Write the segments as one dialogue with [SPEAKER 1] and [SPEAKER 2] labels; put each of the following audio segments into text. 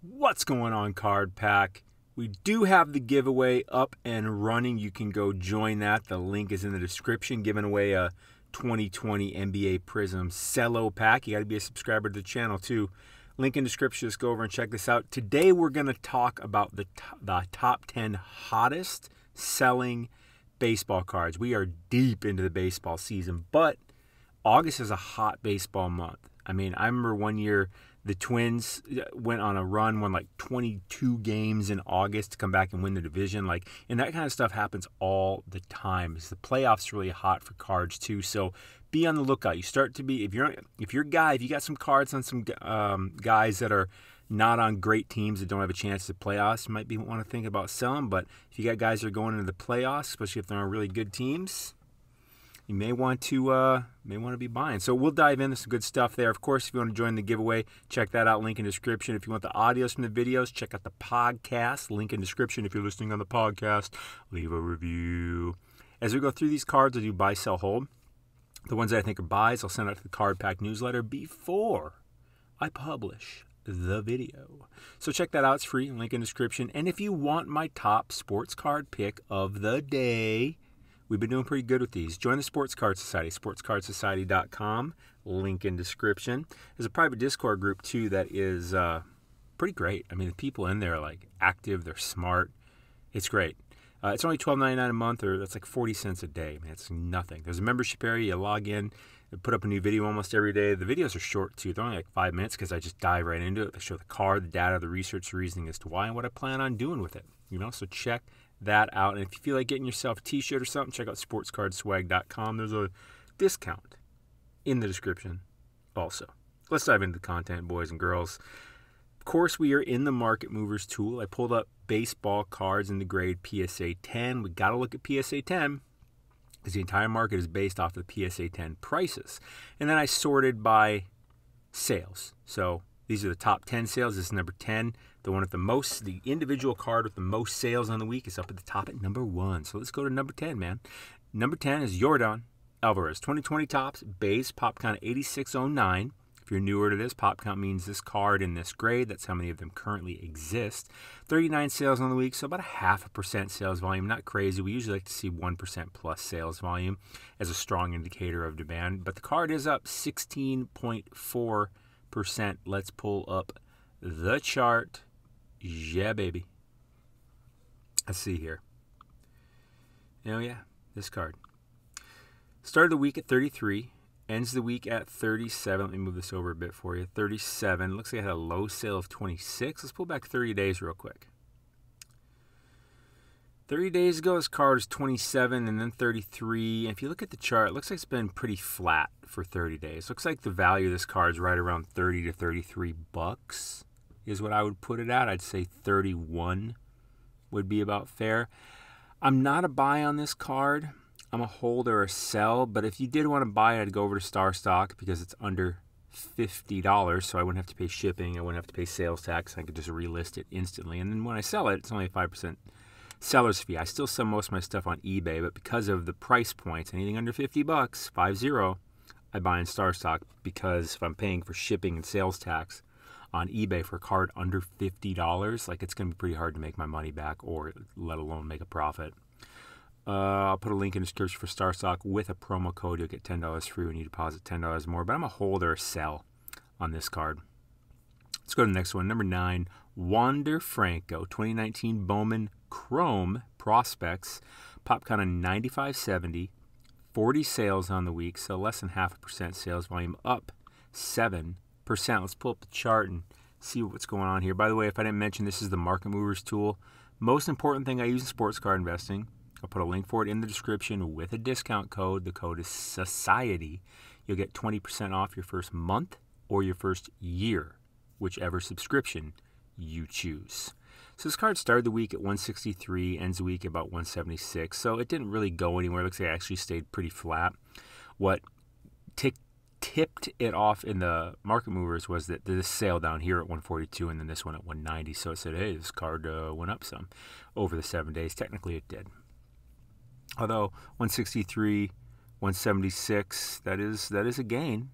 [SPEAKER 1] What's going on, Card Pack? We do have the giveaway up and running. You can go join that. The link is in the description. Giving away a 2020 NBA Prism Cello pack. You got to be a subscriber to the channel too. Link in the description. Just go over and check this out. Today we're going to talk about the top 10 hottest selling baseball cards. We are deep into the baseball season, but August is a hot baseball month. I mean, I remember one year the Twins went on a run, won like 22 games in August to come back and win the division. And that kind of stuff happens all the time. The playoffs are really hot for cards too. So be on the lookout. You start to be, if you got some cards on some guys that are not on great teams that don't have a chance to playoffs, you might want to think about selling. But if you got guys that are going into the playoffs, especially if they're on really good teams, you may want to be buying. So we'll dive into some good stuff there. Of course, if you want to join the giveaway, check that out. Link in the description. If you want the audios from the videos, check out the podcast. Link in the description. If you're listening on the podcast, leave a review. As we go through these cards, I do buy, sell, hold. The ones that I think are buys, I'll send out to the Card Pack newsletter before I publish the video. So check that out. It's free. Link in the description. And if you want my top sports card pick of the day, we've been doing pretty good with these. Join the Sports Card Society, SportsCardSociety.com. Link in description. There's a private Discord group, too, that is pretty great. I mean, the people in there are, active. They're smart. It's great. It's only $12.99 a month, or that's like 40 cents a day. Man, it's nothing. There's a membership area. You log in. They put up a new video almost every day. The videos are short, too. They're only like 5 minutes because I just dive right into it. They show the card, the data, the research, the reasoning as to why, and what I plan on doing with it. So check that out. And if you feel like getting yourself a t-shirt or something, check out SportsCardSwag.com. There's a discount in the description also. Let's dive into the content, boys and girls. Of course, we are in the Market Movers tool. I pulled up baseball cards in the grade PSA 10. We got to look at PSA 10 because the entire market is based off of the PSA 10 prices. And then I sorted by sales. So these are the top 10 sales. This is number 10. The one with the most, the individual card with the most sales on the week is up at the top at number 1. So let's go to number 10, man. Number 10 is Yordan Alvarez. 2020 tops, base, pop count 8609. If you're newer to this, pop count means this card in this grade. That's how many of them currently exist. 39 sales on the week, so about a 0.5% sales volume. Not crazy. We usually like to see 1% plus sales volume as a strong indicator of demand. But the card is up 16.4%. Let's pull up the chart. Yeah, baby. Let's see here. Oh, yeah, this card. Started the week at 33. Ends the week at 37. Let me move this over a bit for you. 37. Looks like I had a low sale of 26. Let's pull back 30 days real quick. 30 days ago, this card was 27 and then 33. And if you look at the chart, it looks like it's been pretty flat for 30 days. Looks like the value of this card is right around 30 to 33 bucks is what I would put it at. I'd say 31 would be about fair. I'm not a buy on this card. I'm a hold or a sell, but if you did want to buy it, I'd go over to StarStock because it's under $50, so I wouldn't have to pay shipping. I wouldn't have to pay sales tax. I could just relist it instantly. And then when I sell it, it's only a 5% seller's fee. I still sell most of my stuff on eBay, but because of the price points, anything under 50 bucks, 50, I buy in StarStock because if I'm paying for shipping and sales tax on eBay for a card under $50, it's going to be pretty hard to make my money back or let alone make a profit. I'll put a link in the description for StarStock with a promo code. You'll get $10 free when you deposit $10 more. But I'm a hold or a sell on this card. Let's go to the next one. Number 9, Wander Franco, 2019 Bowman Chrome Prospects. Pop count of 9570. 40 sales on the week, so less than 0.5% sales volume, up 7%. Let's pull up the chart and see what's going on here. By the way, if I didn't mention, this is the Market Movers tool. Most important thing I use in sports card investing. I'll put a link for it in the description with a discount code. The code is SOCIETY. You'll get 20% off your first month or your first year, whichever subscription you choose. So this card started the week at 163, ends the week at about 176. So it didn't really go anywhere. It looks like it actually stayed pretty flat. What tipped it off in the Market Movers was that this sale down here at 142 and then this one at 190. So it said, hey, this card went up some over the 7 days. Technically it did. Although 163, 176, that is a gain.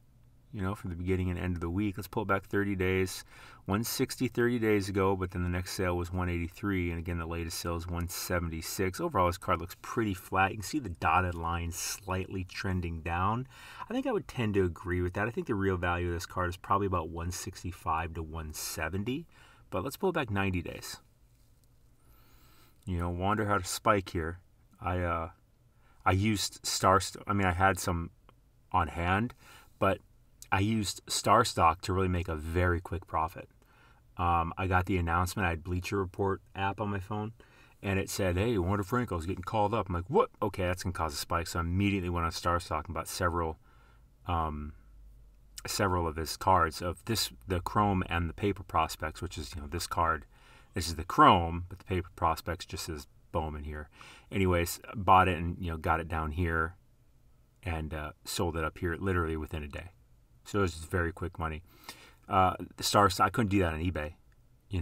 [SPEAKER 1] from the beginning and end of the week. Let's pull it back 30 days. 160 30 days ago, but then the next sale was 183, and again, the latest sale is 176. Overall, this card looks pretty flat. You can see the dotted line slightly trending down. I think I would tend to agree with that. I think the real value of this card is probably about 165 to 170, but let's pull it back 90 days. Wonder how to spike here. I used StarStock. I mean, I had some on hand, but I used StarStock to really make a very quick profit. I got the announcement. I had Bleacher Report app on my phone, and it said, "Hey, Wander Franco's getting called up." I'm like, "What? Okay, that's gonna cause a spike." So I immediately went on StarStock and bought several of his cards of the Chrome and the paper prospects, which is this card. This is the Chrome, but the paper prospects just says Bowman here. Anyways, bought it and got it down here, and sold it up here literally within a day. So it was just very quick money. The StarStock, I couldn't do that on eBay.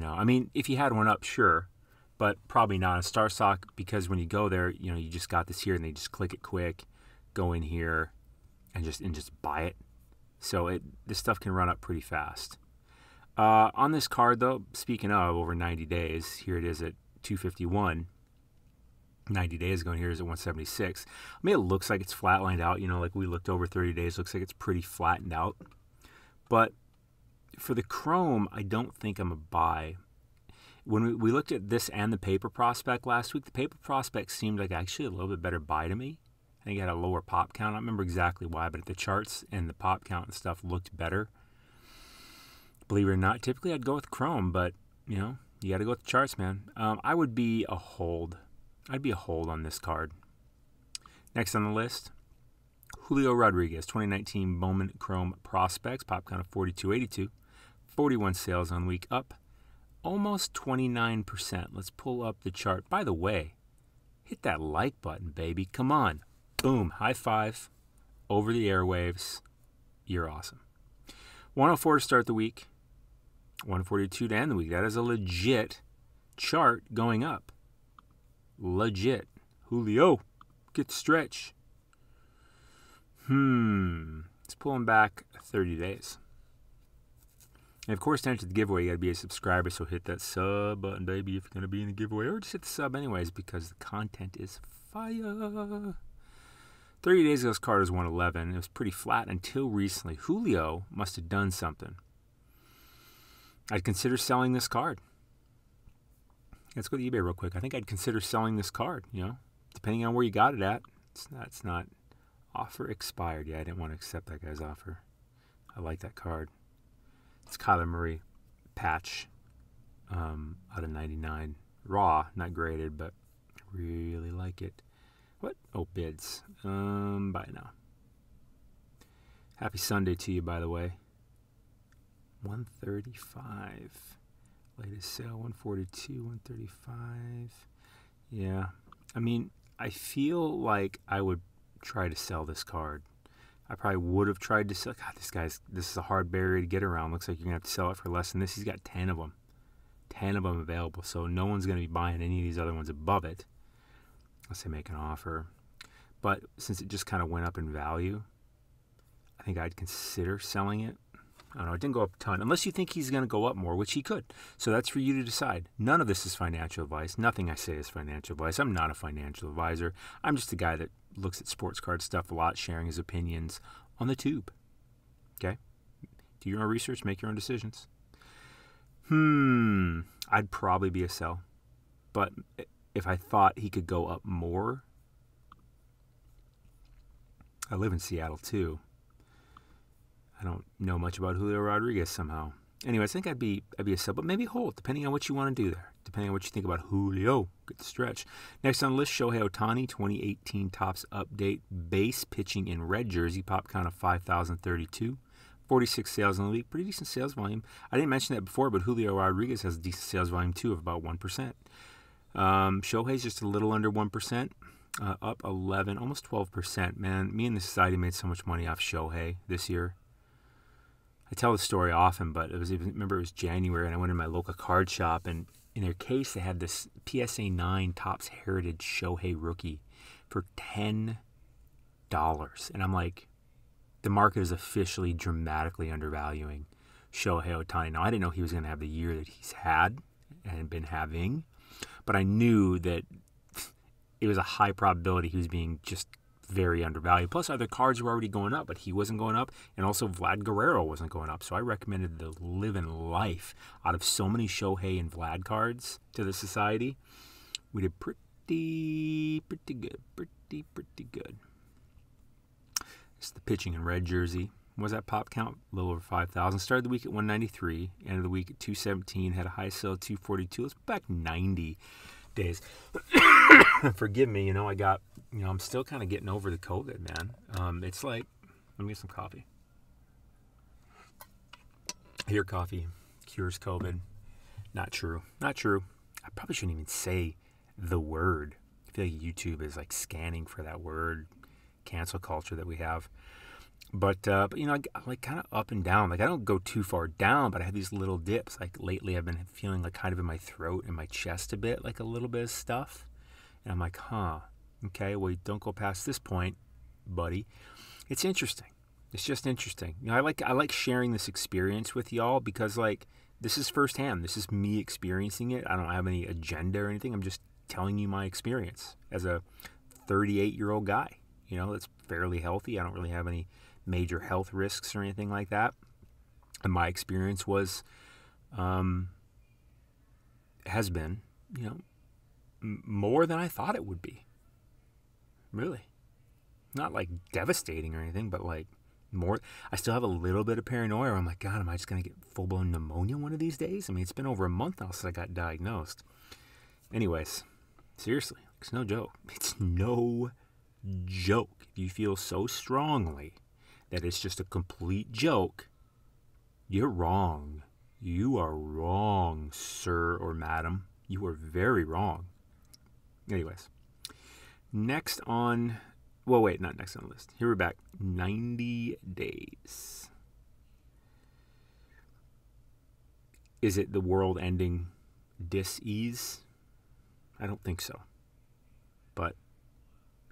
[SPEAKER 1] I mean, if you had one up, sure, but probably not on StarStock, because when you go there, you just got this here, and they just click it quick, go in here, and just buy it. So this stuff can run up pretty fast. On this card, though, speaking of over 90 days, here it is at 251. 90 days ago, and here it is at 176. I mean, it looks like it's flatlined out. Like we looked over 30 days, looks like it's pretty flattened out. But for the Chrome, I don't think I'm a buy. When we looked at this and the paper prospect last week, the paper prospect seemed like actually a little bit better buy to me. I think it had a lower pop count. I don't remember exactly why, but the charts and the pop count and stuff looked better. Believe it or not, typically I'd go with Chrome, but you got to go with the charts, man. I would be a hold. I'd be a hold on this card. Next on the list, Julio Rodriguez, 2019 Bowman Chrome Prospects, pop count of 4282, 41 sales on week, up almost 29%. Let's pull up the chart. By the way, hit that like button, baby. Come on. Boom. High five over the airwaves. You're awesome. 104 to start the week, 142 to end the week. That is a legit chart going up. Legit. Julio, get the stretch. Let's pull him back 30 days. And of course, to enter the giveaway, you got to be a subscriber, so hit that sub button, baby, if you're going to be in the giveaway. Or just hit the sub anyways, because the content is fire. 30 days ago, this card was 111. It was pretty flat until recently. Julio must have done something. I'd consider selling this card. Let's go to eBay real quick. I think I'd consider selling this card, depending on where you got it at. It's not offer expired. Yeah, I didn't want to accept that guy's offer. I like that card. It's Kyler Murray patch out of 99. Raw, not graded, but really like it. What? Oh, bids. Buy now. Happy Sunday to you, by the way. 135. Latest sale, 142, 135. Yeah. I mean, I feel like I would try to sell this card. I probably would have tried to sell. God, this is a hard barrier to get around. Looks like you're going to have to sell it for less than this. He's got 10 of them. 10 of them available. So no one's going to be buying any of these other ones above it. Unless they make an offer. But since it just kind of went up in value, I think I'd consider selling it. I don't know, it didn't go up a ton. Unless you think he's going to go up more, which he could. So that's for you to decide. None of this is financial advice. Nothing I say is financial advice. I'm not a financial advisor. I'm just a guy that looks at sports card stuff a lot, sharing his opinions on the tube. Okay? Do your own research, make your own decisions. I'd probably be a sell. But if I thought he could go up more, I live in Seattle too. I don't know much about Julio Rodriguez somehow. Anyway, I think I'd be a sell, but maybe hold, depending on what you want to do there. Depending on what you think about Julio. Get the stretch. Next on the list, Shohei Ohtani, 2018 Topps Update. Base pitching in red jersey. Pop count of 5,032. 46 sales in the week. Pretty decent sales volume. I didn't mention that before, but Julio Rodriguez has a decent sales volume too of about 1%. Shohei's just a little under 1%. Up 11, almost 12%. Man, me and the society made so much money off Shohei this year. I tell the story often, but remember it was January, and I went in my local card shop, and in their case they had this PSA 9 Topps Heritage Shohei rookie for $10, and I'm like, the market is officially dramatically undervaluing Shohei Ohtani. Now, I didn't know he was going to have the year that he's had and been having, but I knew that it was a high probability he was being just very undervalued. Plus, other cards were already going up, but he wasn't going up, and also Vlad Guerrero wasn't going up. So I recommended the living life out of so many Shohei and Vlad cards to the society. We did pretty good. Pretty good. It's the pitching in red jersey. What was that pop count? A little over 5,000. Started the week at 193. Ended the week at 217. Had a high sell at 242. Let's go back 90 days. Forgive me, I'm still kind of getting over the COVID, man. It's like, let me get some coffee. Here, coffee cures COVID. Not true. I probably shouldn't even say the word. I feel like YouTube is like scanning for that word, cancel culture that we have. But I like kind of up and down. Like I don't go too far down, but I have these little dips. Like lately I've been feeling like kind of in my throat and my chest a bit, like a little bit of stuff. And I'm like, okay, well, don't go past this point, buddy. It's interesting. It's just interesting. I like sharing this experience with y'all because like this is firsthand. This is me experiencing it. I don't have any agenda or anything. I'm just telling you my experience as a 38-year-old guy, that's fairly healthy. I don't really have any major health risks or anything like that. And my experience has been, more than I thought it would be. Really. Not like devastating or anything, but like more. I still have a little bit of paranoia. I'm like, God, am I just going to get full-blown pneumonia one of these days? I mean, it's been over a month now since I got diagnosed. Anyways, seriously, it's no joke. It's no joke. If you feel so strongly that it's just a complete joke, you're wrong. You are wrong, sir or madam. You are very wrong. Anyways, not next on the list. Here we're back. 90 days. Is it the world ending dis-ease? I don't think so. But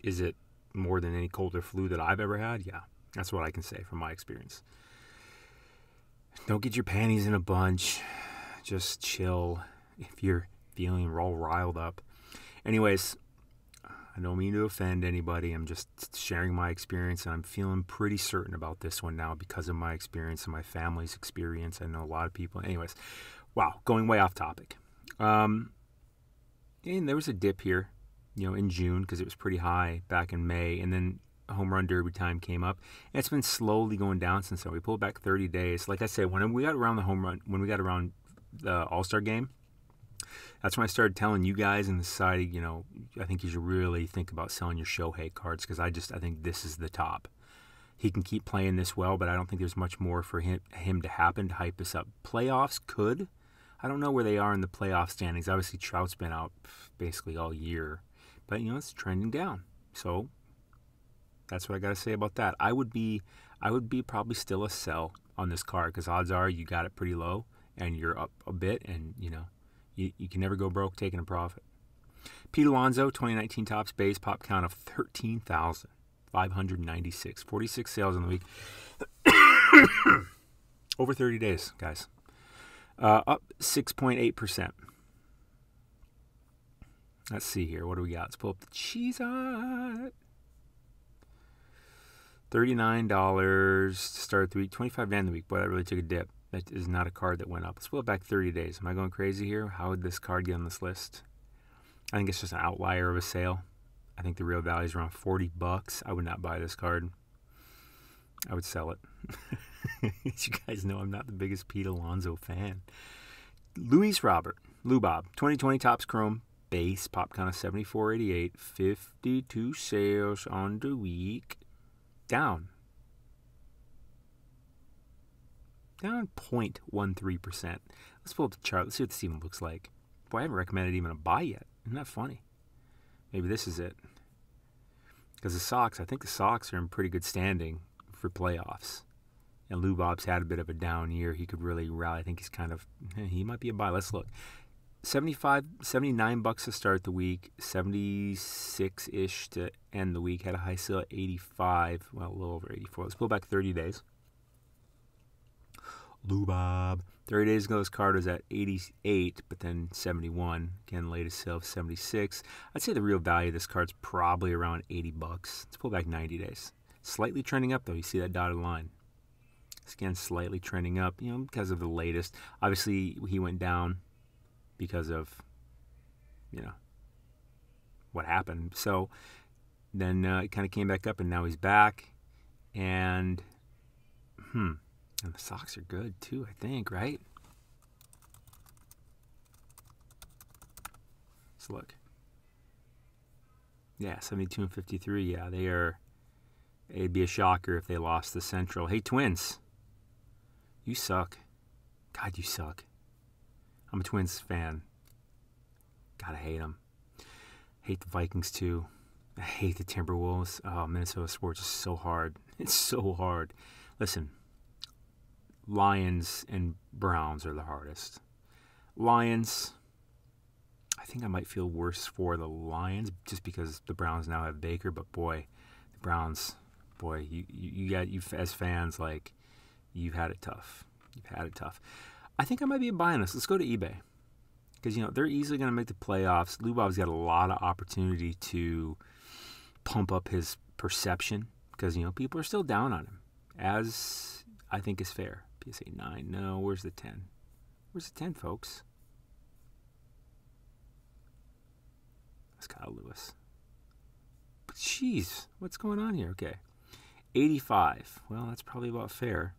[SPEAKER 1] is it more than any cold or flu that I've ever had? Yeah, that's what I can say from my experience. Don't get your panties in a bunch. Just chill if you're feeling all riled up. Anyways, I don't mean to offend anybody. I'm just sharing my experience, and I'm feeling pretty certain about this one now because of my experience and my family's experience. I know a lot of people. Anyways, wow, going way off topic. And there was a dip here, in June because it was pretty high back in May, and then home run derby time came up, and it's been slowly going down since then. We pulled back 30 days. Like I said, when we got around the All-Star game, that's when I started telling you guys in the society, I think you should really think about selling your Shohei cards because I think this is the top. He can keep playing this well, but I don't think there's much more for him to happen to hype us up. Playoffs could. I don't know where they are in the playoff standings. Obviously, Trout's been out basically all year, but it's trending down. So that's what I got to say about that. I would be probably still a sell on this card because odds are you got it pretty low and you're up a bit, and you can never go broke taking a profit. Pete Alonso, 2019 Topps base pop count of 13,596. 46 sales in the week. Over 30 days, guys. Up 6.8%. Let's see here. What do we got? Let's pull up the cheese on it. $39 to start the week. $25 to end the week. Boy, that really took a dip. That is not a card that went up. Let's pull it back 30 days. Am I going crazy here? How would this card get on this list? I think it's just an outlier of a sale. I think the real value is around $40. I would not buy this card. I would sell it. As you guys know, I'm not the biggest Pete Alonso fan. Luis Robert, Lou Bob, 2020 Topps Chrome base pop count of 74.88, 52 sales on the week. Down 0.13%. Let's pull up the chart. Let's see what this even looks like. Boy, I haven't recommended even a buy yet. Isn't that funny? Maybe this is it. Because I think the Sox are in pretty good standing for playoffs. And Lou Bob's had a bit of a down year. He could really rally. I think he might be a buy. Let's look. $79 to start the week, 76-ish to end the week. Had a high sale at 85, well, a little over 84. Let's pull back 30 days. Lubob. 30 days ago, this card was at 88, but then 71. Again, latest sale of 76. I'd say the real value of this card's probably around $80. Let's pull back 90 days. Slightly trending up, though. You see that dotted line. Again, slightly trending up, because of the latest. Obviously, he went down because of, what happened. So then it kind of came back up, and now he's back. And, and the Sox are good, too, I think, right? Let's look. Yeah, 72 and 53. Yeah, they are. It'd be a shocker if they lost the Central. Hey, Twins. You suck. God, you suck. I'm a Twins fan. God, I hate them. Hate the Vikings, too. I hate the Timberwolves. Oh, Minnesota sports is so hard. It's so hard. Listen, Lions and Browns are the hardest. Lions, I think I might feel worse for the Lions just because the Browns now have Baker. But, boy, the Browns, you as fans, like, you've had it tough. You've had it tough. I think I might be buying this. Let's go to eBay. Because, they're easily going to make the playoffs. Lubob's got a lot of opportunity to pump up his perception. Because, people are still down on him. As I think is fair. PSA 9. No, where's the 10? Where's the 10, folks? That's Kyle Lewis. But, jeez, what's going on here? Okay. 85. Well, that's probably about fair.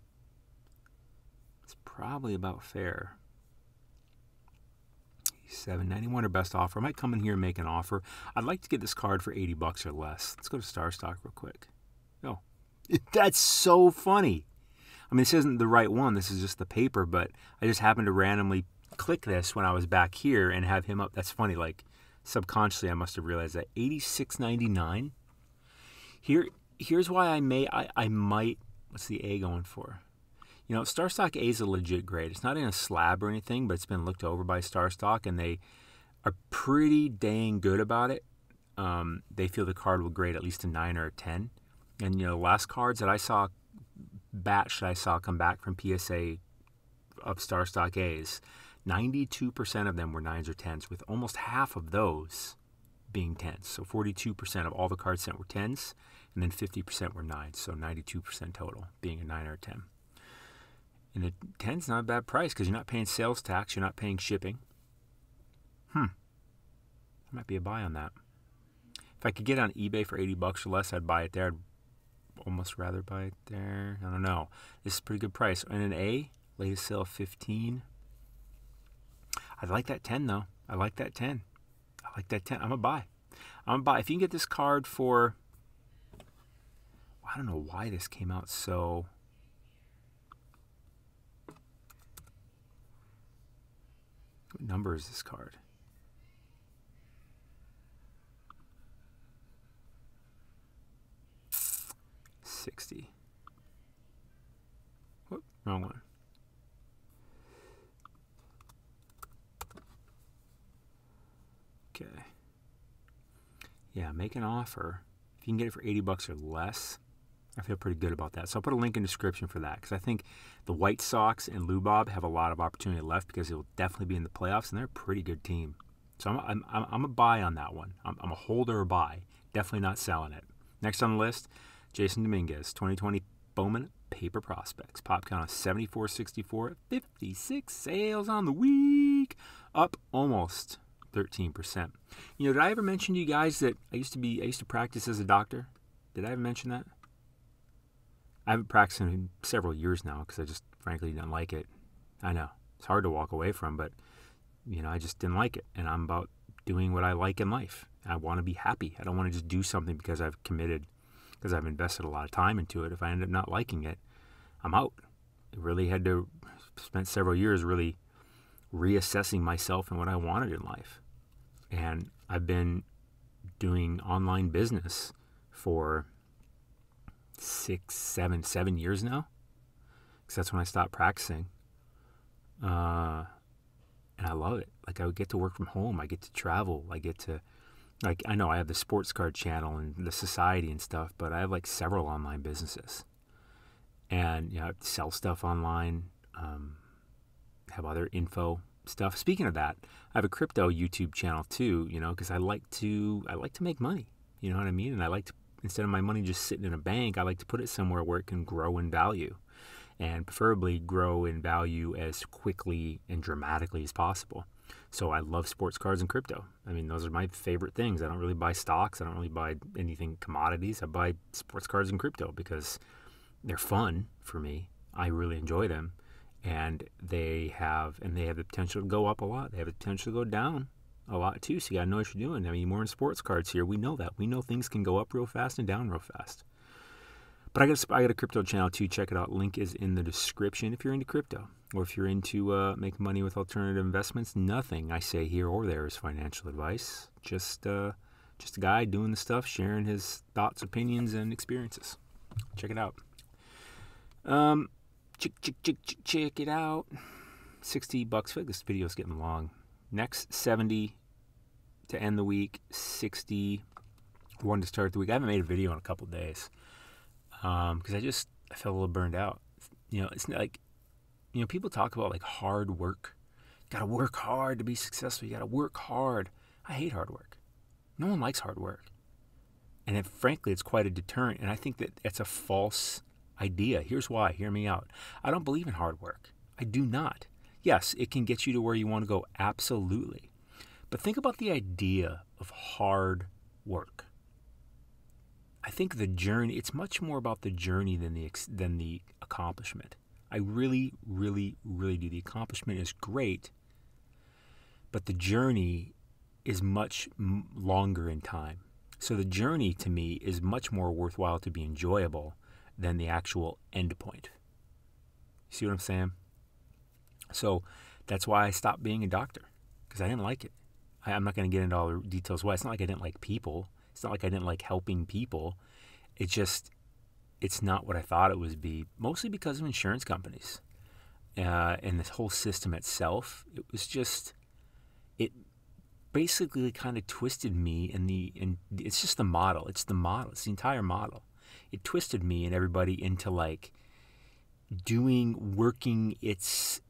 [SPEAKER 1] It's probably about fair. 791 or best offer. I might come in here and make an offer. I'd like to get this card for $80 or less. Let's go to StarStock real quick. Oh, that's so funny. I mean, this isn't the right one. This is just the paper, but I just happened to randomly click this when I was back here and have him up. That's funny. Like, subconsciously, I must have realized that. $86.99. Here's why I might. What's the A going for? StarStock A is a legit grade. It's not in a slab or anything, but it's been looked over by StarStock, and they are pretty dang good about it. They feel the card will grade at least a 9 or a 10. And, the last cards that I saw, batch that I saw come back from PSA of StarStock A's, 92% of them were 9s or 10s, with almost half of those being 10s. So 42% of all the cards sent were 10s, and then 50% were 9s. So 92% total being a 9 or a 10. And a 10's not a bad price because you're not paying sales tax. You're not paying shipping. Might be a buy on that. If I could get on eBay for $80 or less, I'd buy it there. I'd almost rather buy it there. I don't know. This is a pretty good price. And an A, latest sale of 15. I like that 10, though. I like that 10. I'm a buy. If you can get this card for... I don't know why this came out so... What number is this card? $60. Whoop, wrong one. Okay. Yeah, make an offer. If you can get it for $80 or less, I feel pretty good about that. So I'll put a link in the description for that because I think the White Sox and Lubob have a lot of opportunity left because it will definitely be in the playoffs, and they're a pretty good team. So I'm a buy on that one. I'm a holder or buy. Definitely not selling it. Next on the list, Jason Dominguez, 2020 Bowman Paper Prospects. Pop count of 74.64, 56 sales on the week, up almost 13%. Did I ever mention to you guys that I used to practice as a doctor? Did I ever mention that? I haven't practiced in several years now because I just frankly didn't like it. I know. It's hard to walk away from, but, I just didn't like it. And I'm about doing what I like in life. I want to be happy. I don't want to just do something because I've committed, because I've invested a lot of time into it. If I end up not liking it, I'm out. I really had to spend several years really reassessing myself and what I wanted in life. And I've been doing online business for 7 years now, because that's when I stopped practicing. And I love it. Like, I would get to work from home. I get to travel. I get to, like, I know I have the sports card channel and the society and stuff, but I have like several online businesses. And, you know, I sell stuff online, have other info stuff. Speaking of that, I have a crypto YouTube channel too, you know, because I like to make money. You know what I mean? And I like to, instead of my money just sitting in a bank, I like to put it somewhere where it can grow in value, and preferably grow in value as quickly and dramatically as possible. So I love sports cards and crypto. I mean, those are my favorite things. I don't really buy stocks. I don't really buy anything commodities. I buy sports cards and crypto because they're fun for me. I really enjoy them. And they have the potential to go up a lot. They have the potential to go down a lot too. So you gotta know what you're doing. I mean, we're in sports cards here. We know that. We know things can go up real fast and down real fast. But I got a crypto channel too. Check it out. Link is in the description if you're into crypto, or if you're into making money with alternative investments. Nothing I say here or there is financial advice. Just a guy doing the stuff, sharing his thoughts, opinions, and experiences. Check it out. Check it out. $60. I feel like this video is getting long. Next 70 to end the week. 60 one to start the week. I haven't made a video in a couple days because I felt a little burned out. You know, it's like, you know, people talk about like hard work. You got to work hard to be successful. You got to work hard. I hate hard work. No one likes hard work. And frankly, it's quite a deterrent. And I think that it's a false idea. Here's why. Hear me out. I don't believe in hard work. I do not. Yes, it can get you to where you want to go. Absolutely. But think about the idea of hard work. I think the journey, it's much more about the journey than the accomplishment. I really, really, really do. The accomplishment is great, but the journey is much longer in time. So the journey to me is much more worthwhile to be enjoyable than the actual end point. See what I'm saying? So that's why I stopped being a doctor, because I didn't like it. I'm not going to get into all the details why. It's not like I didn't like people. It's not like I didn't like helping people. It's not what I thought it would be, mostly because of insurance companies and this whole system itself. It basically kind of twisted me, and it's just the model. It's the model. It's the entire model. It twisted me and everybody into like working. It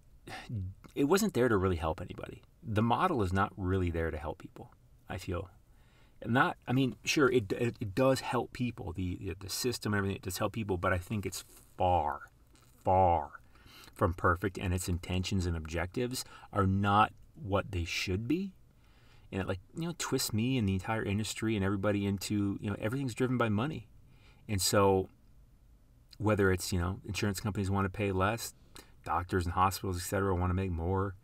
[SPEAKER 1] wasn't there to really help anybody. The model is not really there to help people, I feel. Sure, it does help people. The system and everything, it does help people, but I think it's far, far from perfect, and its intentions and objectives are not what they should be. And it twists me and the entire industry and everybody into, everything's driven by money. And so whether it's, insurance companies want to pay less, doctors and hospitals, etc., want to make more,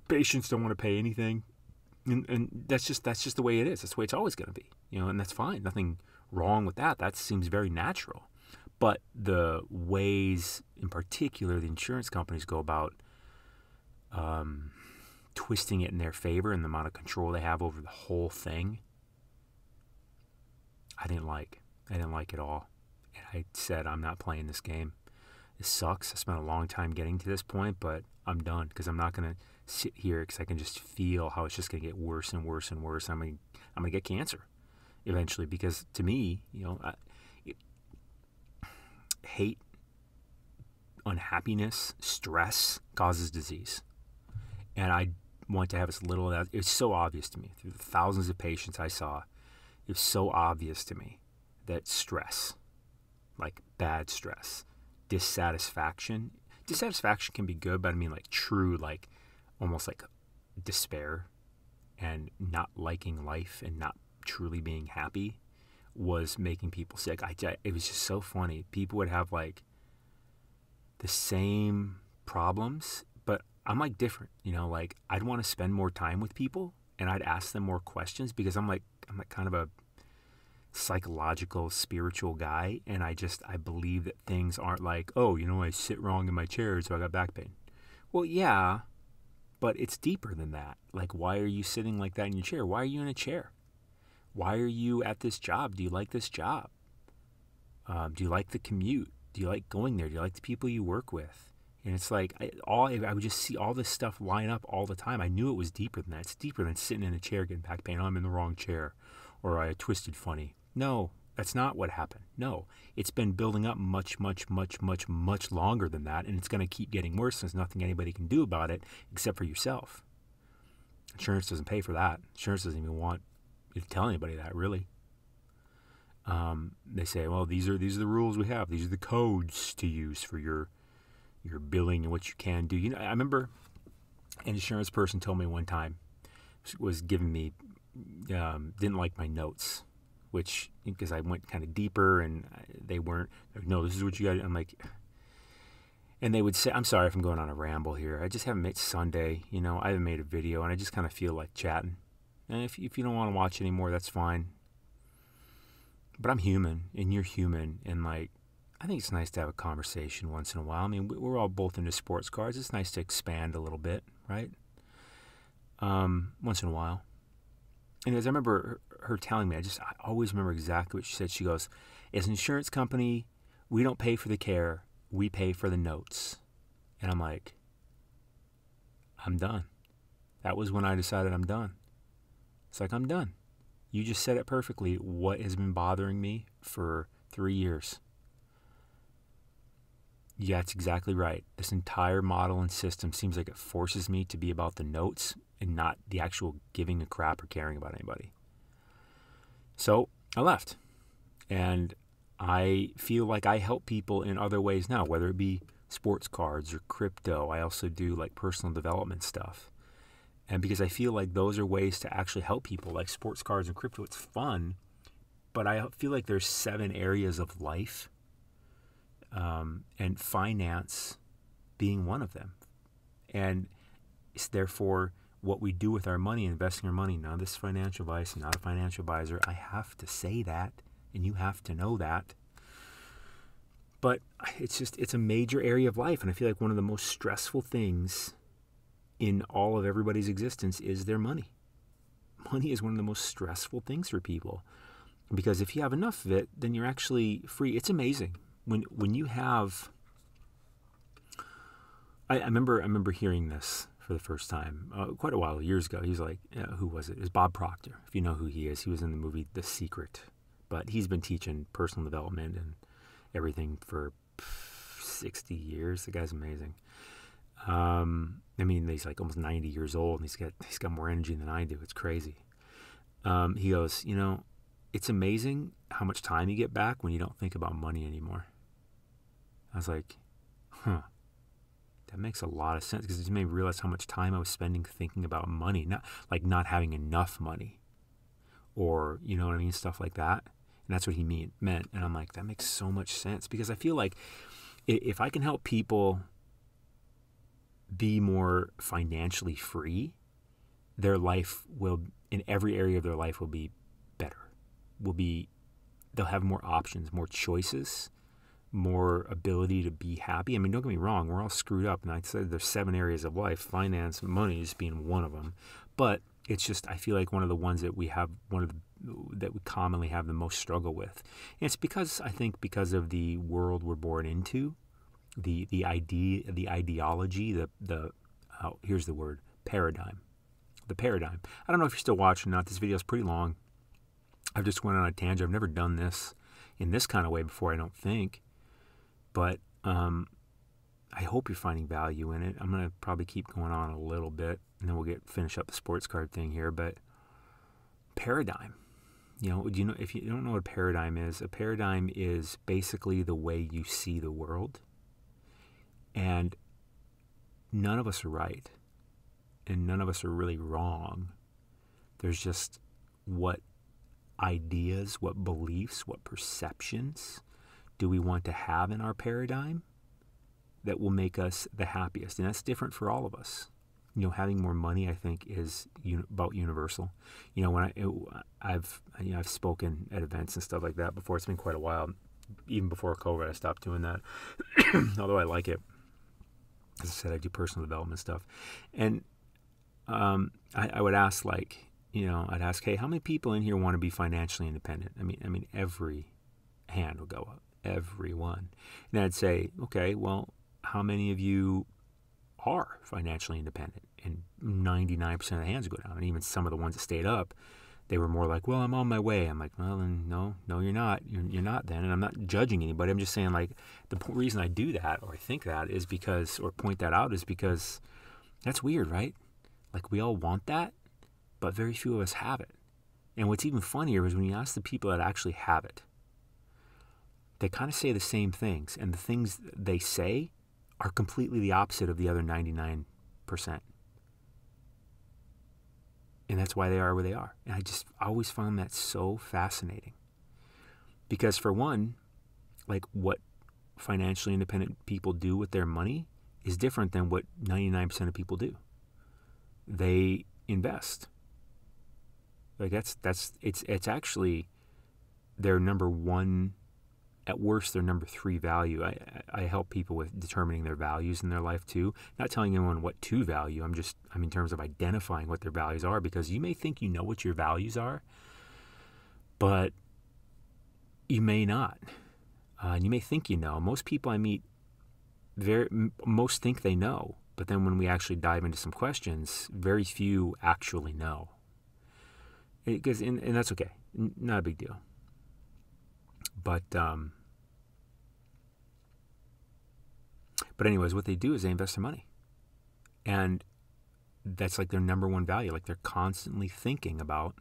[SPEAKER 1] patients don't want to pay anything. And that's just the way it is. That's the way it's always going to be, and that's fine. Nothing wrong with that. That seems very natural. But the ways, in particular, the insurance companies go about twisting it in their favor and the amount of control they have over the whole thing, I didn't like at all. And I said, I'm not playing this game. This sucks. I spent a long time getting to this point, but I'm done, because I'm not going to sit here, because I can just feel how it's just going to get worse and worse and worse. I'm going to get cancer eventually, because to me, hate, unhappiness, stress causes disease. And I want to have as little of that. It's so obvious to me through the thousands of patients I saw. It was so obvious to me that stress, like bad stress, dissatisfaction can be good, but I mean like true, like almost like despair and not liking life and not truly being happy was making people sick. It was just so funny. People would have like the same problems, but I'm like different, like I'd want to spend more time with people and I'd ask them more questions, because I'm like kind of a psychological, spiritual guy, and I believe that things aren't like, oh, I sit wrong in my chair, so I got back pain. Well, yeah, but it's deeper than that. Like, why are you sitting like that in your chair? Why are you in a chair? Why are you at this job? Do you like this job? Do you like the commute? Do you like going there? Do you like the people you work with? And it's like, I would just see all this stuff line up all the time. I knew it was deeper than that. It's deeper than sitting in a chair getting back pain. Oh, I'm in the wrong chair, or I twisted funny. No, that's not what happened. No, it's been building up much, much, much, much, much longer than that, and it's going to keep getting worse. There's nothing anybody can do about it except for yourself. Insurance doesn't pay for that. Insurance doesn't even want you to tell anybody that, really. They say, well, these are the rules we have. These are the codes to use for your billing and what you can do. You know, I remember an insurance person told me one time, was giving me, didn't like my notes, which, because I went kind of deeper and they weren't, no, this is what you got. I'm like, and they would say, I'm sorry if I'm going on a ramble here. I just haven't made Sunday, you know, I haven't made a video and I just kind of feel like chatting. And if you don't want to watch anymore, that's fine. But I'm human and you're human, and like, I think it's nice to have a conversation once in a while. I mean, we're all both into sports cards. It's nice to expand a little bit, right? Once in a while. And as I remember her telling me, I always remember exactly what she said. She goes, as an insurance company, we don't pay for the care. We pay for the notes. And I'm like, I'm done. That was when I decided I'm done. It's like, I'm done. You just said it perfectly. What has been bothering me for 3 years? Yeah, it's exactly right. This entire model and system seems like it forces me to be about the notes and not the actual giving a crap or caring about anybody. So I left. And I feel like I help people in other ways now, whether it be sports cards or crypto. I also do like personal development stuff. And because I feel like those are ways to actually help people, like sports cards and crypto, it's fun. But I feel like there's 7 areas of life, and finance being one of them. And it's therefore what we do with our money, investing our money. Now, this is financial advice, I'm not a financial advisor. I have to say that, and you have to know that. But it's a major area of life. And I feel like one of the most stressful things in all of everybody's existence is their money. Money is one of the most stressful things for people, because if you have enough of it, then you're actually free. It's amazing when you have. I remember hearing this for the first time quite a while, years ago. He was like, who was it? It was Bob Proctor. If you know who he is, he was in the movie The Secret, but he's been teaching personal development and everything for 60 years. The guy's amazing. I mean, he's like almost 90 years old, and he's got more energy than I do. It's crazy. He goes, you know, it's amazing how much time you get back when you don't think about money anymore. I was like, huh, that makes a lot of sense, because it just made me realize how much time I was spending thinking about money, not having enough money, or, you know what I mean, stuff like that. And that's what he meant. And I'm like, that makes so much sense, because I feel like if I can help people be more financially free, their life will, in every area of their life, will be better. They'll have more options, more choices, more ability to be happy. I mean, don't get me wrong, we're all screwed up. And I said there's 7 areas of life, finance, money just being one of them. But it's just, I feel like one of the ones that we commonly have the most struggle with. And it's because of the world we're born into. The ideology, here's the word, paradigm. The paradigm. I don't know if you're still watching or not. This video is pretty long. I've just went on a tangent. I've never done this in this kind of way before, I don't think. But I hope you're finding value in it. I'm going to probably keep going on a little bit, and then we'll finish up the sports card thing here. But paradigm. If you don't know what a paradigm is basically the way you see the world. And none of us are right, and none of us are really wrong. There's just what ideas, what beliefs, what perceptions do we want to have in our paradigm that will make us the happiest. And that's different for all of us. Having more money, I think, is about universal. When I've spoken at events and stuff like that before. It's been quite a while. Even before COVID, I stopped doing that. Although I like it. As I said, I do personal development stuff. And I would ask, I'd ask, hey, how many people in here want to be financially independent? I mean, every hand will go up, everyone. And I'd say, okay, well, how many of you are financially independent? And 99% of the hands go down. And even some of the ones that stayed up, they were more like, well, I'm on my way. I'm like, well, then no, you're not. You're not then. And I'm not judging anybody. I'm just saying, like, the reason I do that, or I think that, is because, or point that out, is because that's weird, right? Like, we all want that, but very few of us have it. And what's even funnier is when you ask the people that actually have it, they kind of say the same things. And the things they say are completely the opposite of the other 99%. And that's why they are where they are. And I always found that so fascinating. Because for one, like, what financially independent people do with their money is different than what 99% of people do. They invest. Like, it's actually their number one, at worst, their number 3 value. I help people with determining their values in their life too. Not telling anyone what to value. I'm in terms of identifying what their values are, because you may think you know what your values are, but you may not. And you may think you know. Most people I meet, most think they know, but then when we actually dive into some questions, very few actually know. And that's okay. Not a big deal. But anyways, what they do is they invest their money. And that's like their number one value. Like, they're constantly thinking about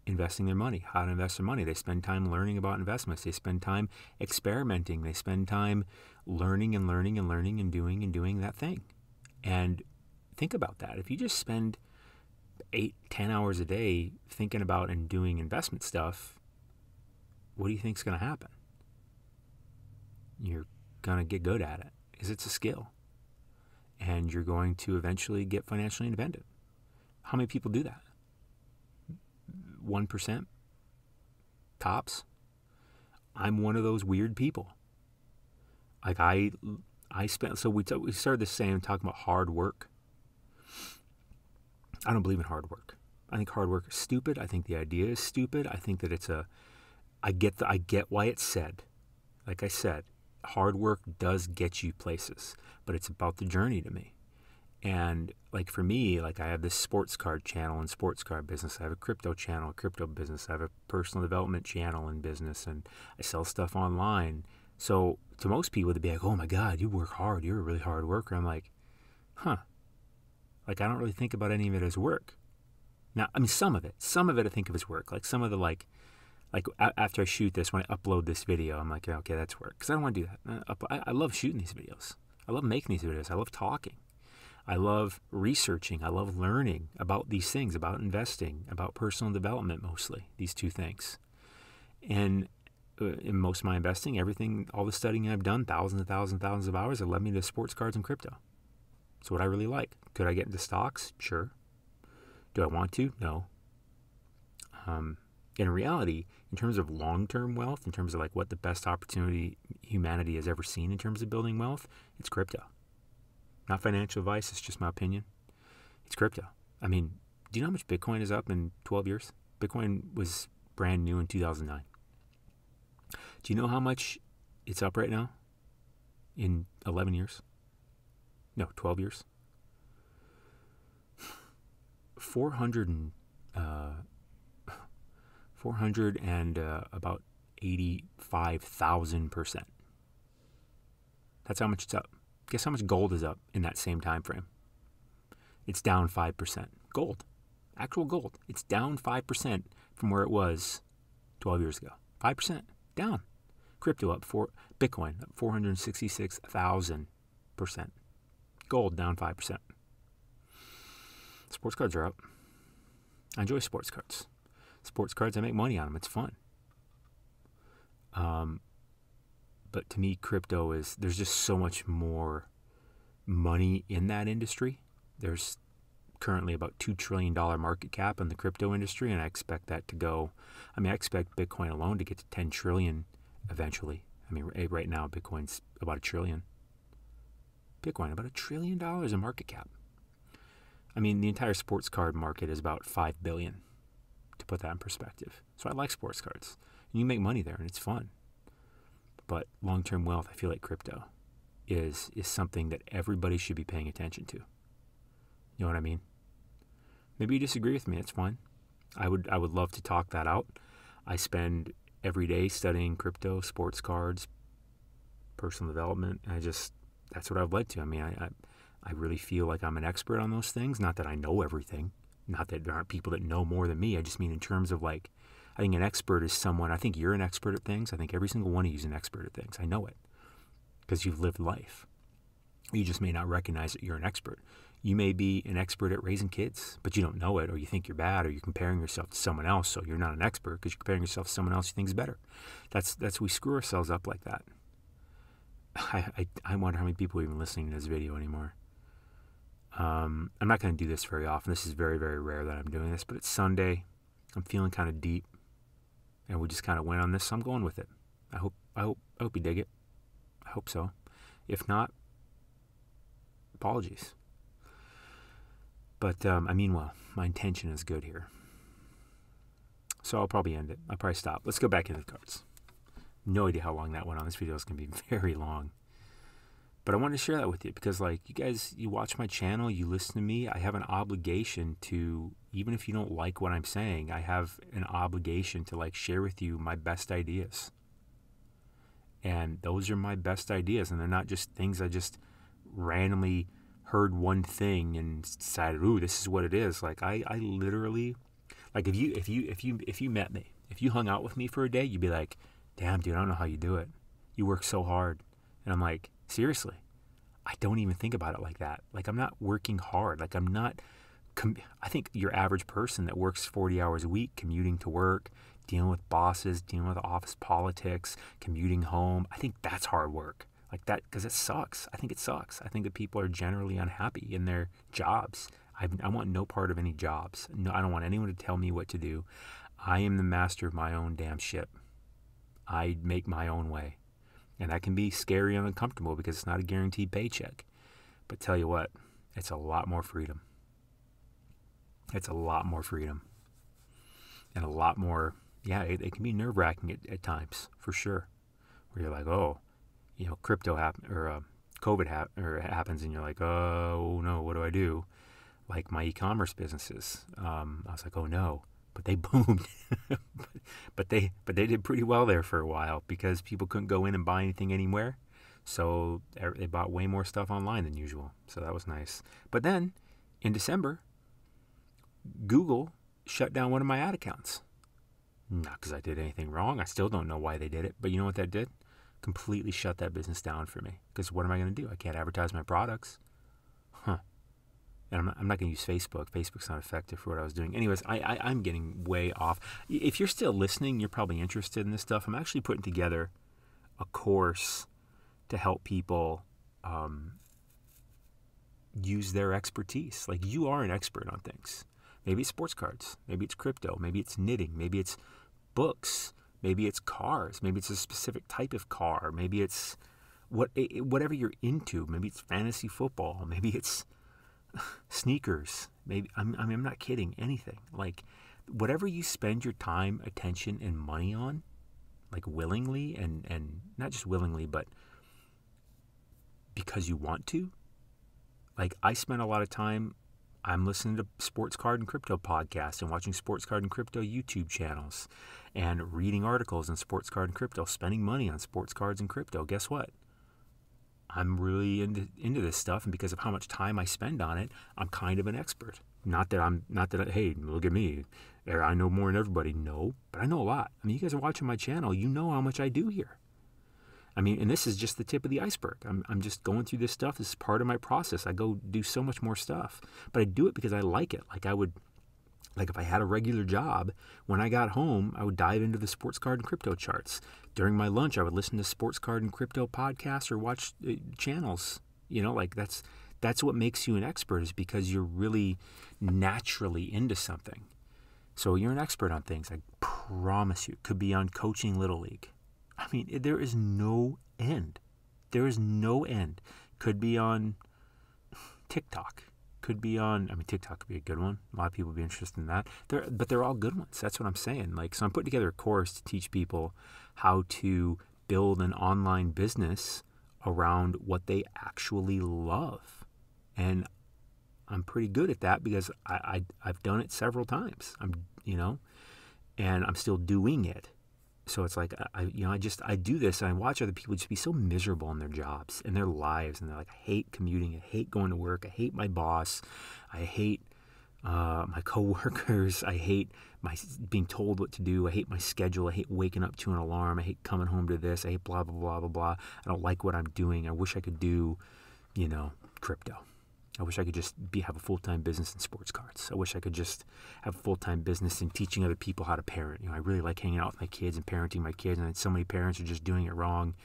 [SPEAKER 1] investing their money, how to invest their money. They spend time learning about investments. They spend time experimenting. They spend time learning and doing that thing. And think about that. If you just spend 8-10 hours a day thinking about and doing investment stuff, what do you think is going to happen? You're going to get good at it, because it's a skill. And you're going to eventually get financially independent. How many people do that? 1%? Tops? I'm one of those weird people. Like, I spent, so we started this saying, talking about hard work. I don't believe in hard work. I think hard work is stupid. I think the idea is stupid. I think that I get why it's said. Like I said, hard work does get you places, but it's about the journey to me. And like, for me, like, I have this sports card channel and sports card business. I have a crypto channel, crypto business. I have a personal development channel and business, and I sell stuff online. So to most people, they'd be like, oh my God, you work hard. You're a really hard worker. I'm like, huh. Like, I don't really think about any of it as work. Now, I mean, some of it I think of as work. Like, some of the, like after I shoot this, when I upload this video, I'm like, okay, that's work. Because I don't want to do that. I love shooting these videos. I love making these videos. I love talking. I love researching. I love learning about these things, about investing, about personal development, mostly, these two things. And in most of my investing, everything, all the studying I've done, thousands and thousands of hours, have led me to sports cards and crypto. It's what I really like. Could I get into stocks? Sure. Do I want to? No. In reality, in terms of long-term wealth, in terms of like what the best opportunity humanity has ever seen in terms of building wealth, it's crypto. Not financial advice, it's just my opinion. It's crypto. I mean, do you know how much Bitcoin is up in 12 years? Bitcoin was brand new in 2009. Do you know how much it's up right now in 11 years? No, 12 years. 400 and about 85,000%. That's how much it's up. Guess how much gold is up in that same time frame? It's down 5%. Gold. Actual gold. It's down 5% from where it was 12 years ago. 5% down. Crypto up, Bitcoin up 466,000%. Gold down 5%. Sports cards are up. I enjoy sports cards. Sports cards, I make money on them. It's fun. But to me, crypto there's just so much more money in that industry. There's currently about $2 trillion market cap in the crypto industry, and I expect that to go, I expect Bitcoin alone to get to 10 trillion eventually. Right now, Bitcoin's about $1 trillion. Bitcoin, about $1 trillion in market cap. The entire sports card market is about $5 billion, to put that in perspective. So I like sports cards. And you make money there, and it's fun. But long-term wealth, I feel like crypto is something that everybody should be paying attention to. You know what I mean? Maybe you disagree with me. It's fine. I would love to talk that out. I spend every day studying crypto, sports cards, personal development. That's what I've led to. I mean, I really feel like I'm an expert on those things. Not that I know everything. Not that there aren't people that know more than me. I just mean in terms of like, I think an expert is someone, I think you're an expert at things. I think every single one of you is an expert at things. I know it because you've lived life. You just may not recognize that you're an expert. You may be an expert at raising kids, but you don't know it, or you think you're bad, or you're comparing yourself to someone else, so you're not an expert because you're comparing yourself to someone else you think is better. That's we screw ourselves up like that. I wonder how many people are even listening to this video anymore. I'm not going to do this very often. This is very, very rare that I'm doing this, but it's Sunday. I'm feeling kind of deep, and we just kind of went on this, so I'm going with it. I hope you dig it. I hope so. If not, apologies. But I mean well. My intention is good here. So I'll probably end it. I'll probably stop. Let's go back into the cards. No idea how long that went on. This video is going to be very long. But I wanted to share that with you because, like, you guys, you watch my channel, you listen to me. I have an obligation to, even if you don't like what I'm saying, I have an obligation to, like, share with you my best ideas. And those are my best ideas. And they're not just things I just randomly heard one thing and decided, ooh, this is what it is. Like, I literally, like, if you met me, if you hung out with me for a day, you'd be like, damn, dude, I don't know how you do it. You work so hard. And I'm like, seriously, I don't even think about it like that. Like, I'm not working hard. Like, I'm not, I think your average person that works 40 hours a week, commuting to work, dealing with bosses, dealing with office politics, commuting home, I think that's hard work. Like that, because it sucks. I think it sucks. I think that people are generally unhappy in their jobs. I want no part of any jobs. No, I don't want anyone to tell me what to do. I am the master of my own damn ship. I make my own way. And that can be scary and uncomfortable because it's not a guaranteed paycheck. But tell you what, it's a lot more freedom. It's a lot more freedom. And a lot more, yeah, it can be nerve-wracking at times, for sure. Where you're like, oh, you know, crypto COVID happens, and you're like, oh no, what do I do? Like my e-commerce businesses, I was like, oh no, but they boomed. but they did pretty well there for a while because people couldn't go in and buy anything anywhere, so they bought way more stuff online than usual. So that was nice. But then in December, Google shut down one of my ad accounts. Not because I did anything wrong. I still don't know why they did it, but you know what that did? Completely shut that business down for me. Because what am I going to do? I can't advertise my products. And I'm not going to use Facebook. Facebook's not effective for what I was doing. Anyways, I'm getting way off. If you're still listening, you're probably interested in this stuff. I'm actually putting together a course to help people use their expertise. Like, you are an expert on things. Maybe it's sports cards. Maybe it's crypto. Maybe it's knitting. Maybe it's books. Maybe it's cars. Maybe it's a specific type of car. Maybe it's whatever you're into. Maybe it's fantasy football. Maybe it's sneakers. Maybe I'm not kidding. Anything. Like, whatever you spend your time, attention, and money on, like willingly and not just willingly, but because you want to. Like, I spend a lot of time. I'm listening to Sports Card and Crypto podcasts and watching Sports Card and Crypto YouTube channels and reading articles in Sports Card and Crypto, spending money on sports cards and crypto. Guess what? I'm really into this stuff, and because of how much time I spend on it, I'm kind of an expert. Not that hey, look at me, I know more than everybody. No, but I know a lot. I mean, you guys are watching my channel. You know how much I do here. I mean, and this is just the tip of the iceberg. I'm just going through this stuff. This is part of my process. I go do so much more stuff, but I do it because I like it. Like if I had a regular job, when I got home, I would dive into the sports card and crypto charts. During my lunch, I would listen to sports card and crypto podcasts or watch channels. You know, like that's what makes you an expert, is because you're really naturally into something. So you're an expert on things. I promise you. Could be on coaching Little League. I mean, there is no end. There is no end. Could be on TikTok. Could be on, I mean, TikTok could be a good one. A lot of people would be interested in that. But they're all good ones. That's what I'm saying. Like, so I'm putting together a course to teach people how to build an online business around what they actually love. And I'm pretty good at that because I've done it several times. And I'm still doing it. So it's like, I do this and I watch other people just be so miserable in their jobs, in their lives. And they're like, I hate commuting. I hate going to work. I hate my boss. I hate my coworkers. I hate being told what to do. I hate my schedule. I hate waking up to an alarm. I hate coming home to this. I hate blah, blah, blah, blah, blah. I don't like what I'm doing. I wish I could do, crypto. I wish I could just have a full-time business in sports cards. I wish I could just have a full-time business in teaching other people how to parent. I really like hanging out with my kids and parenting my kids, and so many parents are just doing it wrong.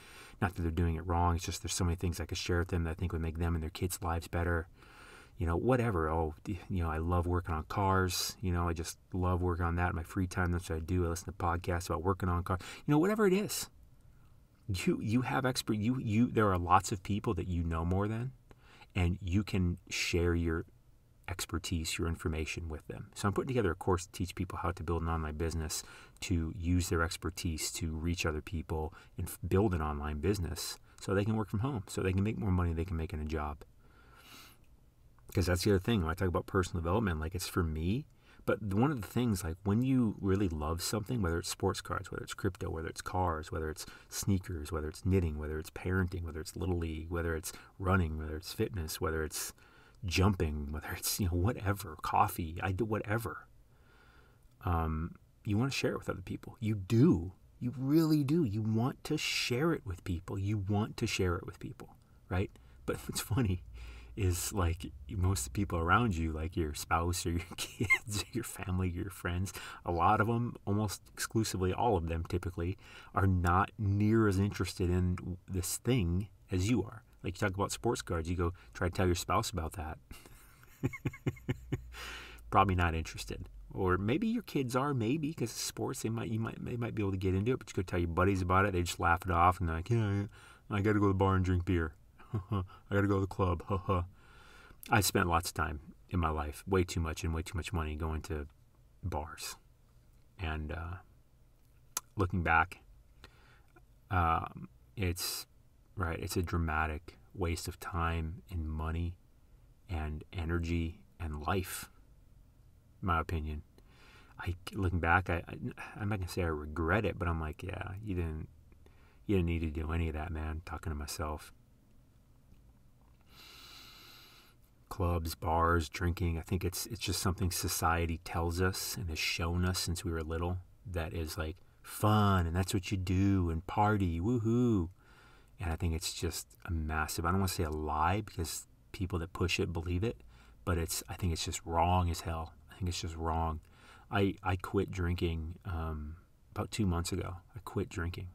[SPEAKER 1] Not that they're doing it wrong. It's just there's so many things I could share with them that I think would make them and their kids' lives better. Whatever. I love working on cars. I just love working on that in my free time. That's what I do. I listen to podcasts about working on cars. Whatever it is. You have expert. There are lots of people that you know more than. And you can share your expertise, your information with them. So I'm putting together a course to teach people how to build an online business, to use their expertise to reach other people and build an online business so they can work from home, so they can make more money they can make in a job. Because that's the other thing. When I talk about personal development, like it's for me. But one of the things, like when you really love something, whether it's sports cards, whether it's crypto, whether it's cars, whether it's sneakers, whether it's knitting, whether it's parenting, whether it's Little League, whether it's running, whether it's fitness, whether it's jumping, whether it's, whatever, coffee, I do whatever. You want to share it with other people. You do. You really do. You want to share it with people. Right? But what's funny is like most of the people around you, like your spouse or your kids or your family, your friends, a lot of them, almost exclusively all of them typically, are not near as interested in this thing as you are. Like you talk about sports cards, you go try to tell your spouse about that. Probably not interested. Or maybe your kids are, maybe because it's sports, they might be able to get into it, but you go tell your buddies about it, they just laugh it off and they're like, yeah, I got to go to the bar and drink beer. I got to go to the club. I spent lots of time in my life, way too much money going to bars. And looking back, it's a dramatic waste of time and money and energy and life, in my opinion. Looking back, I'm not gonna say I regret it, but I'm like, yeah, you didn't need to do any of that, man. Talking to myself. Clubs, bars, drinking. I think it's just something society tells us and has shown us since we were little that is like fun and that's what you do and party, woohoo. And I think it's just a massive, I don't want to say a lie because people that push it believe it, but I think it's just wrong as hell. I think it's just wrong. I quit drinking about 2 months ago. I quit drinking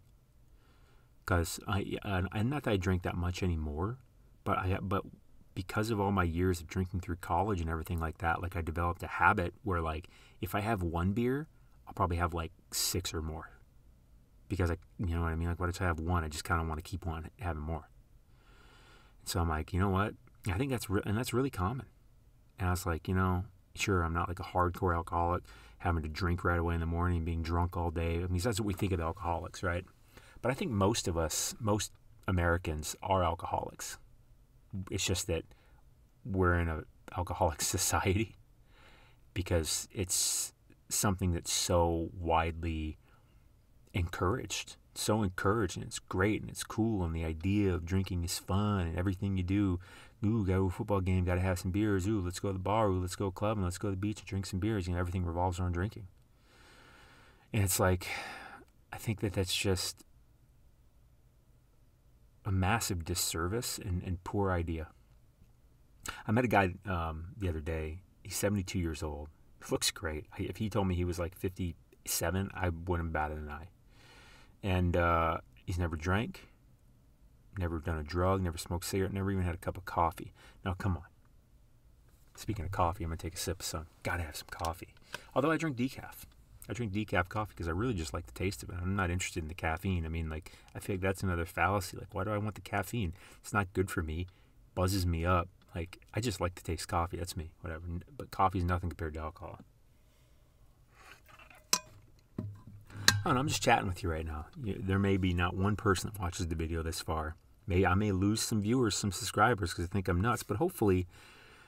[SPEAKER 1] because not that I drink that much anymore, but because of all my years of drinking through college and everything like that, like I developed a habit where like if I have one beer, I'll probably have like 6 or more. Because you know what I mean? Like what if I have one? I just kind of want to keep having more. So I'm like, you know what? I think that's really common. And I was like, sure, I'm not like a hardcore alcoholic, having to drink right away in the morning, being drunk all day. I mean, that's what we think of alcoholics, right? But I think most Americans are alcoholics. It's just that we're in an alcoholic society because it's something that's so widely encouraged, and it's great and it's cool, and the idea of drinking is fun and everything you do. Ooh, go to a football game, got to have some beers. Ooh, let's go to the bar. Ooh, let's go to a club and let's go to the beach and drink some beers. Everything revolves around drinking. And it's like, I think that's just a massive disservice and poor idea. I met a guy the other day. He's 72 years old. Looks great. If he told me he was like 57, I wouldn't bat an eye. And he's never drank, never done a drug, never smoked a cigarette, never even had a cup of coffee. Now, come on. Speaking of coffee, I'm going to take a sip of some. Got to have some coffee. Although I drink decaf. I drink decaf coffee because I really just like the taste of it. I'm not interested in the caffeine. I mean, like, I feel like that's another fallacy. Like, why do I want the caffeine? It's not good for me. Buzzes me up. Like, I just like to taste coffee. That's me. Whatever. But coffee is nothing compared to alcohol. I don't know, I'm just chatting with you right now. There may be not one person that watches the video this far. I may lose some viewers, some subscribers because I think I'm nuts, but hopefully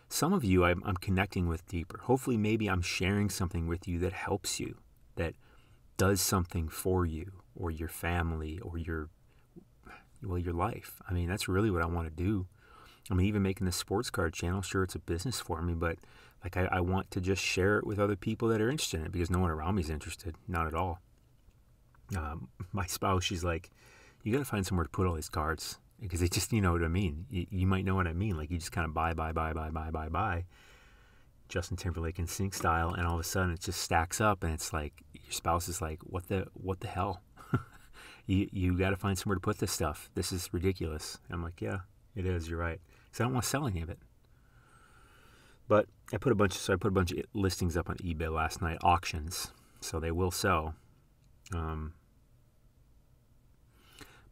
[SPEAKER 1] some of you I'm connecting with deeper. Hopefully maybe I'm sharing something with you that helps you, that does something for you or your family or your life. I mean, that's really what I want to do. I mean, even making the sports card channel, sure, it's a business for me, but like I want to just share it with other people that are interested in it because no one around me is interested, not at all. My spouse, she's like, you got to find somewhere to put all these cards because they just, you know what I mean. You might know what I mean. Like you just kind of buy. Justin Timberlake in sync style, and all of a sudden it just stacks up, and it's like your spouse is like, what the hell? you got to find somewhere to put this stuff. This is ridiculous. And I'm like, yeah, it is. You're right. Because I don't want to sell any of it. But I put a bunch of listings up on eBay last night, auctions, so they will sell.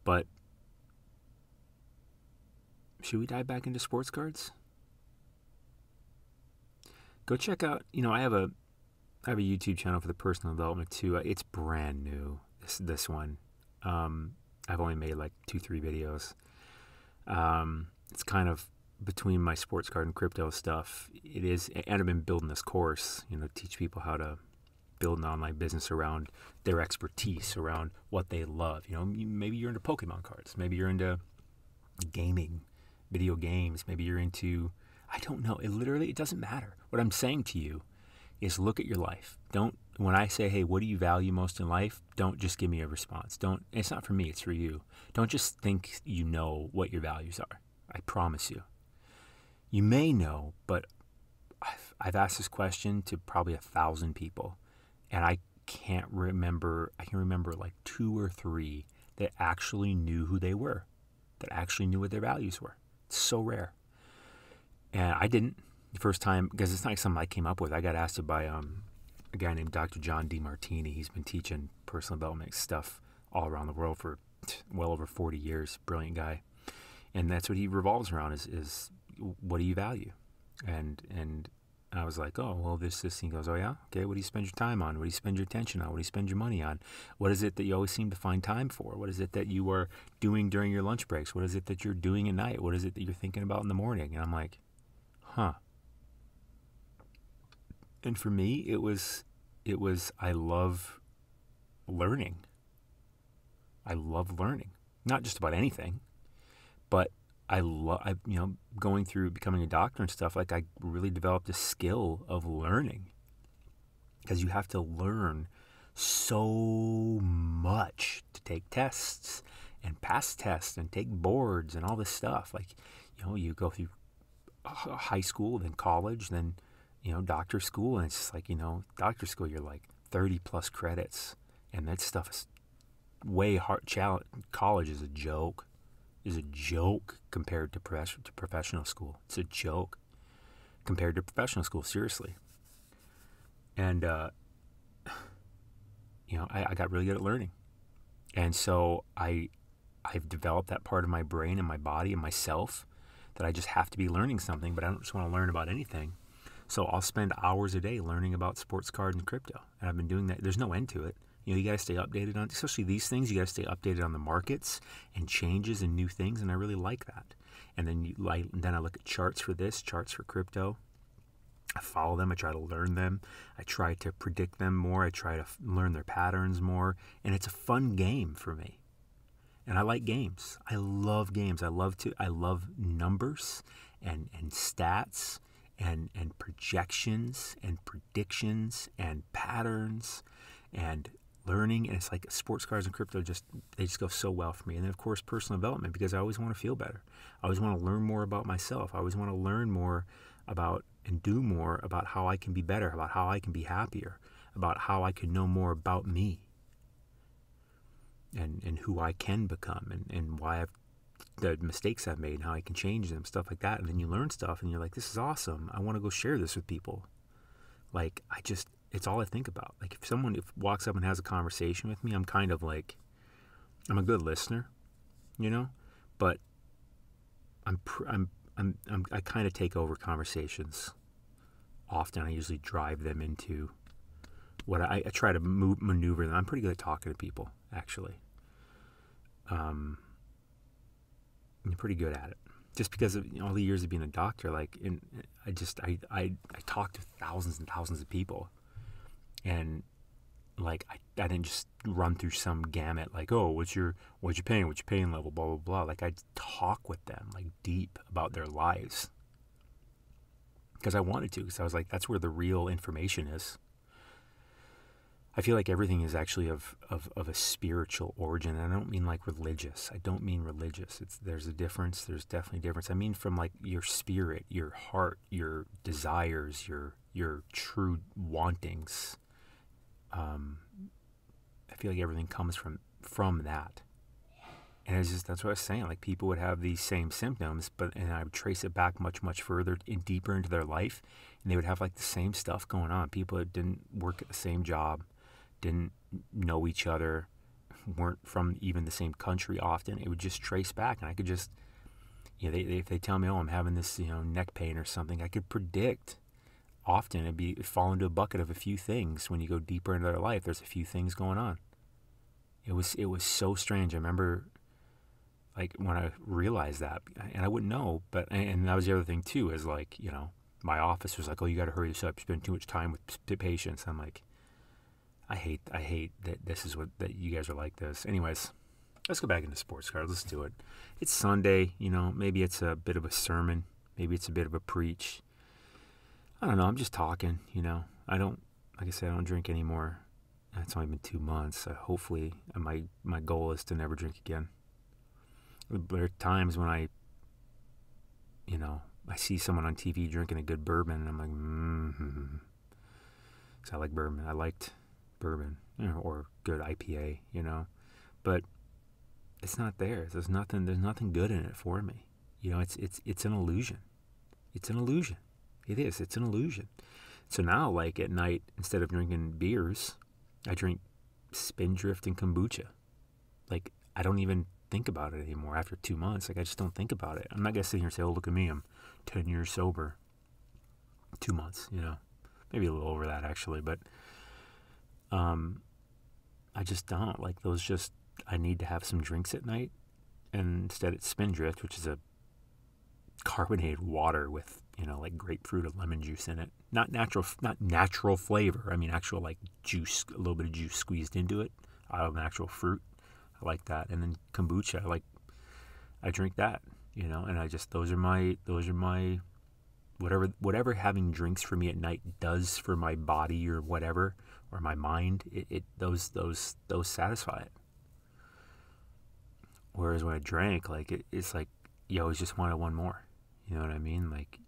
[SPEAKER 1] But should we dive back into sports cards? Go check out, I have a YouTube channel for the personal development too. It's brand new, this one. I've only made like 2-3 videos. It's kind of between my sports card and crypto stuff. It is, and I've been building this course, teach people how to build an online business around their expertise, around what they love. Maybe you're into Pokemon cards. Maybe you're into gaming, video games. Maybe you're into, I don't know. It doesn't matter. What I'm saying to you is look at your life. When I say, hey, what do you value most in life? Don't just give me a response. It's not for me, it's for you. Don't just think you know what your values are. I promise you. You may know, but I've asked this question to probably 1,000 people, and I can remember like 2 or 3 that actually knew who they were, that actually knew what their values were. It's so rare. And I didn't the first time, because it's not like something I came up with. I got asked it by a guy named Dr. John DeMartini. He's been teaching personal development stuff all around the world for well over 40 years. Brilliant guy. And that's what he revolves around is what do you value? And I was like, oh, well, this. And he goes, oh, yeah? Okay, what do you spend your time on? What do you spend your attention on? What do you spend your money on? What is it that you always seem to find time for? What is it that you are doing during your lunch breaks? What is it that you're doing at night? What is it that you're thinking about in the morning? And I'm like, huh. And for me, it was I love learning. I love learning. Not just about anything, but I going through becoming a doctor and stuff, like I really developed a skill of learning, because you have to learn so much to take tests and pass tests and take boards and all this stuff. Like, you go through high school, then college, then, doctor school. And it's just like, doctor school, you're like 30 plus credits, and that stuff is way hard. College is a joke. Compared to professional school. It's a joke compared to professional school, seriously. And, I got really good at learning. And so I've developed that part of my brain and my body and myself that I just have to be learning something, but I don't just want to learn about anything. So I'll spend hours a day learning about sports cards and crypto. And I've been doing that. There's no end to it. You got to stay updated on, especially these things. You got to stay updated on the markets and changes and new things, and I really like that. And then then I look at charts for this, charts for crypto. I follow them. I try to learn them. I try to predict them more. I try to learn their patterns more, and it's a fun game for me. And I like games. I love games. I love numbers and stats and projections and predictions and patterns and learning. And it's like sports cards and crypto, they just go so well for me. And then of course personal development, because I always want to feel better. I always want to learn more about myself. I always want to learn more about and do more about how I can be better, about how I can be happier, about how I can know more about me and who I can become and why the mistakes I've made and how I can change them, stuff like that. And then you learn stuff and you're like, this is awesome. I want to go share this with people. Like, it's all I think about. Like, if someone walks up and has a conversation with me, I'm kind of like, I'm a good listener, but I kind of take over conversations often. I usually drive them into what I try to maneuver them. I'm pretty good at talking to people, actually. I'm pretty good at it. Just because of all the years of being a doctor, like, I talked to thousands and thousands of people, and like I didn't just run through some gamut like, oh, what's your pain level, blah blah blah. Like, I talk with them like deep about their lives because I wanted to, because I was like, that's where the real information is. I feel like everything is actually of a spiritual origin. And I don't mean like religious. I don't mean religious. There's a difference. There's definitely a difference. I mean from like your spirit, your heart, your desires, your true wantings. I feel like everything comes from that. And it's just, that's what I was saying. Like, people would have these same symptoms, and I would trace it back much, much further and deeper into their life, and they would have like the same stuff going on. People that didn't work at the same job, didn't know each other, weren't from even the same country often. It would just trace back, and I could just, if they tell me, oh, I'm having this, neck pain or something, I could predict. Often it'd fall into a bucket of a few things. When you go deeper into their life, there's a few things going on. It was so strange. I remember, like, when I realized that, and I wouldn't know, and that was the other thing too, is like, my office was like, oh, you got to hurry this up. You spend too much time with patients. I'm like, I hate that this is that you guys are like this. Anyways, let's go back into sports cards. Let's do it. It's Sunday, maybe it's a bit of a sermon. Maybe it's a bit of a preach. I don't know. I'm just talking, I don't, like I said, I don't drink anymore. It's only been 2 months. Hopefully, my goal is to never drink again. There are times when I see someone on TV drinking a good bourbon, and I'm like, because I like bourbon. I liked bourbon, or good IPA, but it's not there. There's nothing good in it for me. It's an illusion. It's an illusion. It is. It's an illusion. So now, like, at night, instead of drinking beers, I drink Spindrift and kombucha. Like, I don't even think about it anymore after 2 months. Like, I just don't think about it. I'm not going to sit here and say, oh, look at me, I'm 10 years sober. 2 months, maybe a little over that, actually. But I just don't. Like, I need to have some drinks at night. And instead it's Spindrift, which is a carbonated water with, like grapefruit or lemon juice in it. Not natural flavor. I mean, actual, like, juice, a little bit of juice squeezed into it out of an actual fruit. I like that. And then kombucha, I drink that, and I just, those are my whatever having drinks for me at night does for my body or whatever, or my mind, those satisfy it. Whereas when I drank, like, it's like you always just wanted one more. You know what I mean? Like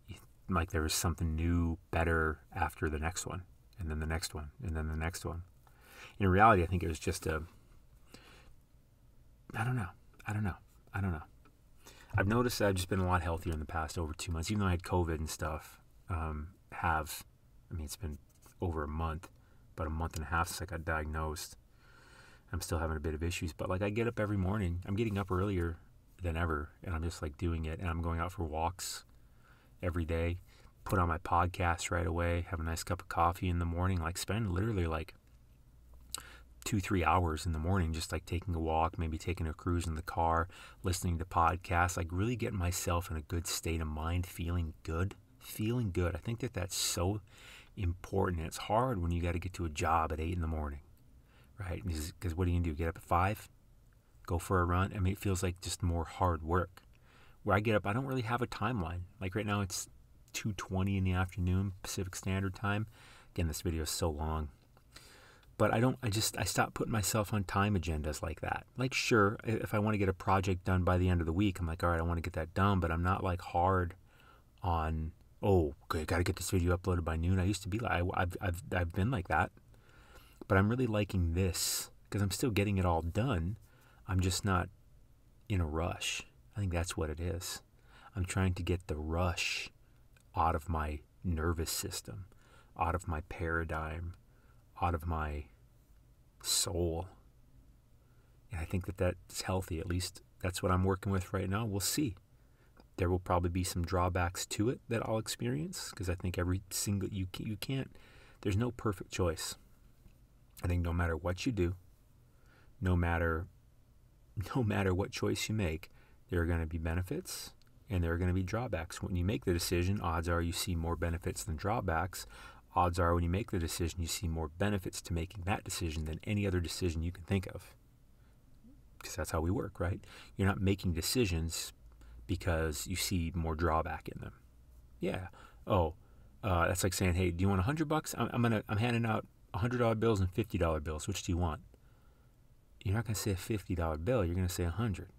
[SPEAKER 1] there was something new, better after the next one, and then the next one, and then the next one. In reality, I think it was just I don't know. I've noticed that I've just been a lot healthier in the past over 2 months, even though I had COVID and stuff. It's been over a month, about a month and a half since I got diagnosed. I'm still having a bit of issues, but like, I get up every morning. I'm getting up earlier than ever, and I'm just like doing it, and I'm going out for walks every day, put on my podcast right away, have a nice cup of coffee in the morning, like spend literally like 2-3 hours in the morning just like taking a walk, maybe taking a cruise in the car, listening to podcasts, like really getting myself in a good state of mind, feeling good. I think that's so important. It's hard when you got to get to a job at 8 in the morning, right? Because what do? Get up at 5, go for a run? I mean, it feels like just more hard work. Where I get up, I don't really have a timeline. Like right now, it's 2:20 in the afternoon, Pacific Standard Time. Again, this video is so long. But I stopped putting myself on time agendas like that. Like, sure, if I want to get a project done by the end of the week, I'm like, all right, I want to get that done, but I'm not like hard on, oh, okay, got to get this video uploaded by noon. I used to be like, I've been like that. But I'm really liking this because I'm still getting it all done. I'm just not in a rush. I think that's what it is. I'm trying to get the rush out of my nervous system, out of my paradigm, out of my soul. And I think that's healthy. At least that's what I'm working with right now. We'll see. There will probably be some drawbacks to it that I'll experience, because I think you can't, there's no perfect choice. I think no matter what you do, no matter what choice you make, There are going to be benefits and there are going to be drawbacks. When you make the decision, odds are you see more benefits than drawbacks. Odds are when you make the decision, you see more benefits to making that decision than any other decision you can think of. Because that's how we work, right? You're not making decisions because you see more drawback in them. Yeah. Oh, that's like saying, hey, do you want $100? I'm handing out $100 bills and $50 bills. Which do you want? You're not going to say a $50 bill. You're going to say 100,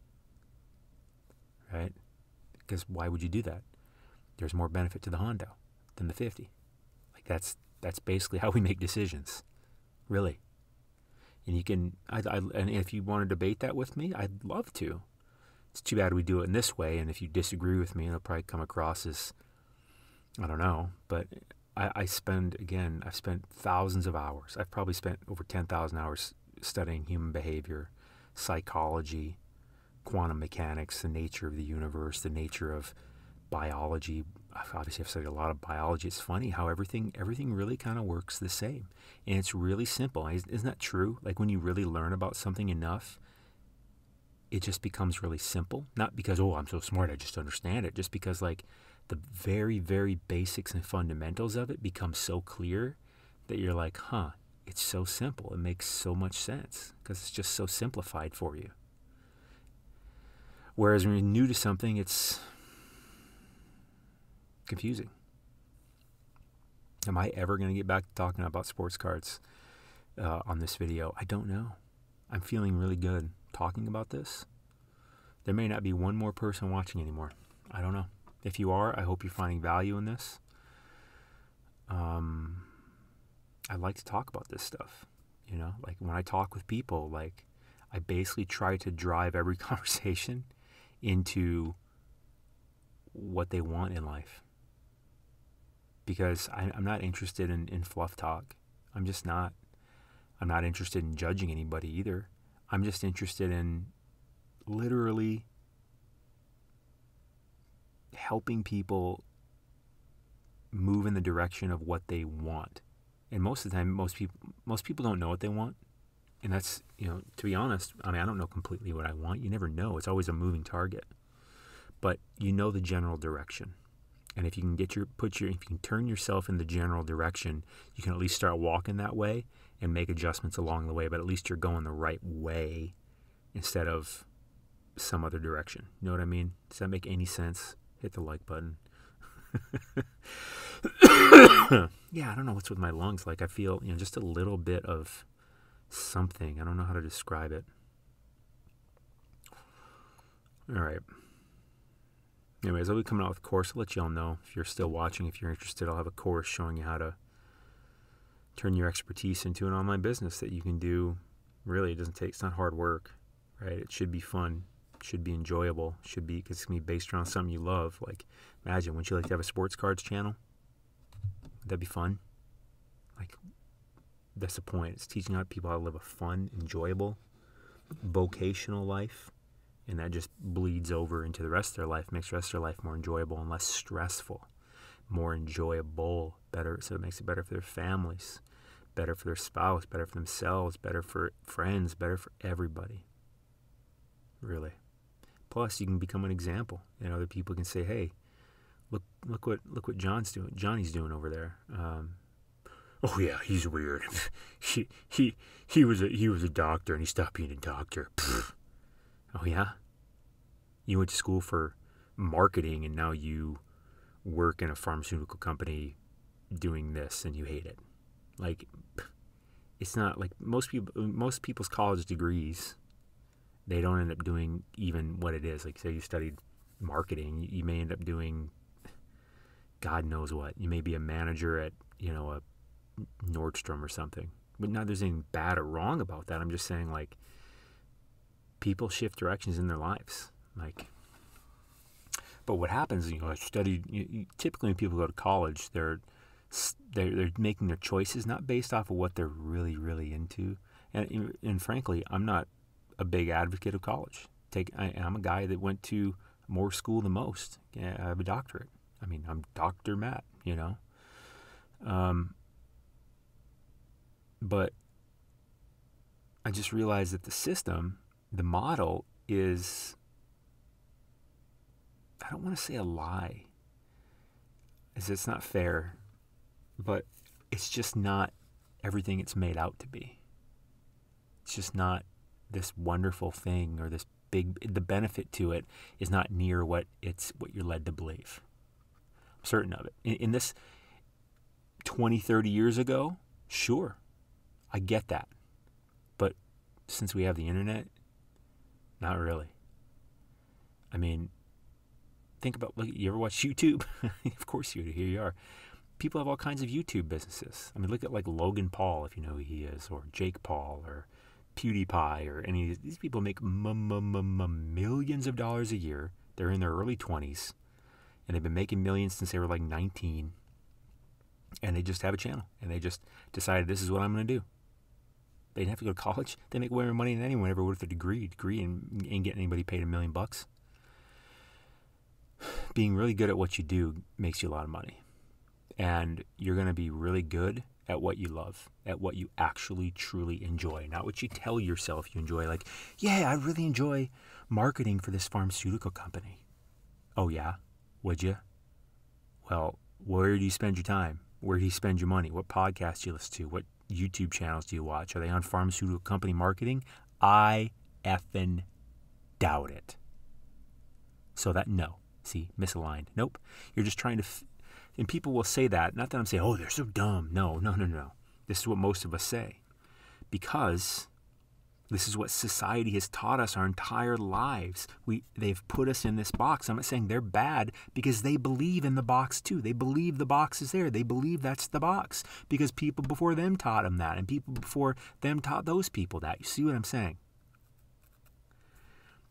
[SPEAKER 1] right? Because why would you do that? There's more benefit to the Hondo than the 50. Like that's basically how we make decisions, really. And you can, and if you want to debate that with me, I'd love to. It's too bad we do it in this way, and if you disagree with me, it'll probably come across as, I don't know, but I've spent thousands of hours. I've probably spent over 10,000 hours studying human behavior, psychology, quantum mechanics, the nature of the universe, the nature of biology. I've studied a lot of biology. It's funny how everything really kind of works the same. And it's really simple. Isn't that true? Like when you really learn about something enough, it just becomes really simple. Not because, oh, I'm so smart, I just understand it. Just because like the very, very basics and fundamentals of it become so clear that you're like, huh, it's so simple. It makes so much sense because it's just so simplified for you. Whereas when you're new to something, it's confusing. Am I ever going to get back to talking about sports cards on this video? I don't know. I'm feeling really good talking about this. There may not be one more person watching anymore. I don't know. If you are, I hope you're finding value in this. I like to talk about this stuff. You know, like when I talk with people, like I basically try to drive every conversation into what they want in life. Because I'm not interested in fluff talk. I'm just not. I'm not interested in judging anybody either. I'm just interested in literally helping people move in the direction of what they want. And most of the time, most people don't know what they want. And that's, you know, to be honest, I mean, I don't know completely what I want. You never know. It's always a moving target. But you know the general direction. And if you can if you can turn yourself in the general direction, you can at least start walking that way and make adjustments along the way, but at least you're going the right way instead of some other direction. You know what I mean? Does that make any sense? Hit the like button. Yeah, I don't know what's with my lungs. Like I feel, you know, just a little bit of something. I don't know how to describe it. All right. Anyways, I'll be coming out with a course. I'll let you all know if you're still watching. If you're interested, I'll have a course showing you how to turn your expertise into an online business that you can do. Really, it's not hard work, right? It should be fun. It should be enjoyable. It should be, because it's going to be based around something you love. Like, imagine, wouldn't you like to have a sports cards channel? Would that be fun? Like, that's the point. It's teaching people how to live a fun, enjoyable, vocational life. And that just bleeds over into the rest of their life, makes the rest of their life more enjoyable and less stressful, more enjoyable, better. So it makes it better for their families, better for their spouse, better for themselves, better for friends, better for everybody. Really. Plus, you can become an example, and other people can say, "Hey, look what Johnny's doing over there." Oh yeah, he's weird. he was a doctor, and he stopped being a doctor. Pfft. Oh yeah? You went to school for marketing and now you work in a pharmaceutical company doing this and you hate it. Like, it's not like most people's college degrees, they don't end up doing even what it is. Like, say you studied marketing, you may end up doing God knows what. You may be a manager at, you know, a Nordstrom or something. But not there's anything bad or wrong about that. I'm just saying, like, people shift directions in their lives. Like, but what happens, you know, I studied, typically when people go to college, they're making their choices not based off of what they're really, really into. And frankly, I'm not a big advocate of college. I'm a guy that went to more school than most. I have a doctorate. I mean, I'm Dr. Matt, you know. But I just realized that the system, the model is I don't want to say a lie, as it's not fair, but it's just not everything it's made out to be. It's just not this wonderful thing, or this the benefit to it is not near what you're led to believe. I'm certain of it. In this 20, 30 years ago, sure, I get that. But since we have the internet, not really. I mean, think about, you ever watch YouTube? Of course you do. Here you are. People have all kinds of YouTube businesses. I mean, look at like Logan Paul, if you know who he is, or Jake Paul, or PewDiePie, or any of these people make millions of dollars a year. They're in their early 20s, and they've been making millions since they were like 19. And they just have a channel, and they just decided, this is what I'm going to do. They didn't have to go to college. They make way more money than anyone ever would with a degree, and ain't getting anybody paid $1 million. Being really good at what you do makes you a lot of money. And you're going to be really good at what you love, at what you actually truly enjoy, not what you tell yourself you enjoy. Like, yeah, I really enjoy marketing for this pharmaceutical company. Oh yeah? Would you? Well, where do you spend your time? Where do you spend your money? What podcasts do you listen to? What YouTube channels do you watch? Are they on pharmaceutical company marketing? I effing doubt it. So no. See, misaligned. Nope. You're just trying to... and people will say that. Not that I'm saying, oh, they're so dumb. No. This is what most of us say. Because this is what society has taught us our entire lives. They've put us in this box. I'm not saying they're bad, because they believe in the box too. They believe the box is there. They believe that's the box because people before them taught them that, and people before them taught those people that. You see what I'm saying?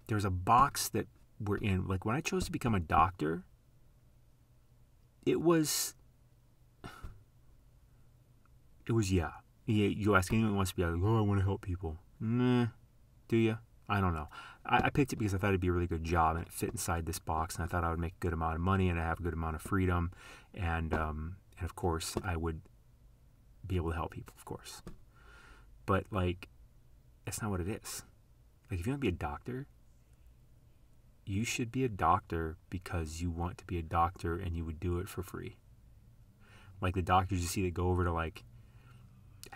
[SPEAKER 1] There's a box that we're in. Like when I chose to become a doctor, it was yeah. You ask anyone who wants to be like, oh, I want to help people. Nah, do you? I don't know. I picked it because I thought it'd be a really good job, and it fit inside this box, and I thought I would make a good amount of money, and I have a good amount of freedom, and of course I would be able to help people, of course. But like, that's not what it is. Like, if you want to be a doctor, you should be a doctor because you want to be a doctor, and you would do it for free. Like the doctors you see that go over to like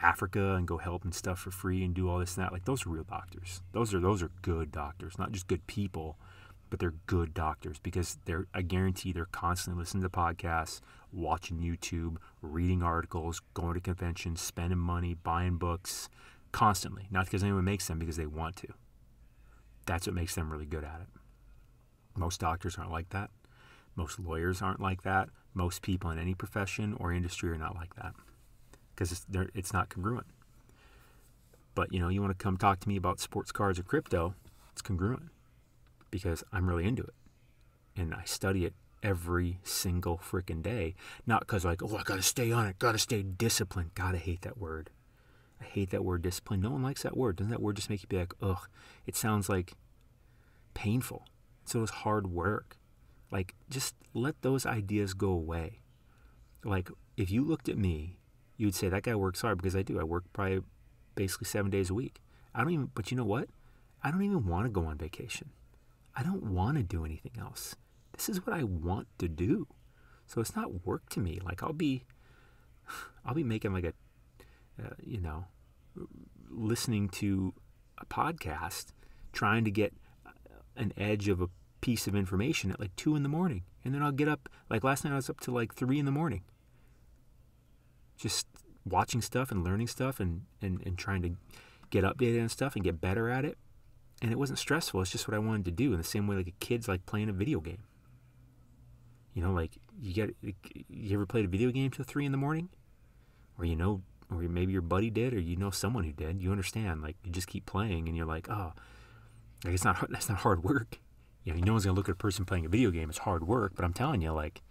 [SPEAKER 1] Africa and go help and stuff for free and do all this and that. Like, those are real doctors. Those are good doctors, not just good people, but they're good doctors because I guarantee they're constantly listening to podcasts, watching YouTube, reading articles, going to conventions, spending money, buying books, constantly. Not because anyone makes them, because they want to. That's what makes them really good at it. Most doctors aren't like that. Most lawyers aren't like that. Most people in any profession or industry are not like that, because it's not congruent. But, you want to come talk to me about sports cards or crypto, it's congruent because I'm really into it. And I study it every single freaking day. Not because like, oh, I got to stay on it, got to stay disciplined. God, I hate that word. I hate that word, discipline. No one likes that word. Doesn't that word just make you be like, ugh, it sounds like painful. So it's hard work. Like, just let those ideas go away. Like, if you looked at me, you would say, that guy works hard, because I do. I work probably basically 7 days a week. But you know what? I don't even want to go on vacation. I don't want to do anything else. This is what I want to do. So it's not work to me. Like, I'll be making like listening to a podcast, trying to get an edge of a piece of information at like 2 a.m. And then I'll get up, like last night I was up to like 3 a.m. Just watching stuff and learning stuff and trying to get updated on stuff and get better at it. And it wasn't stressful. It's just what I wanted to do. In the same way like a kid's like playing a video game. Like you ever played a video game till 3 a.m? Or or maybe your buddy did, or someone who did. You understand, like you just keep playing and you're like, oh, like that's not hard work. No one's gonna look at a person playing a video game as hard work, but I'm telling you, like,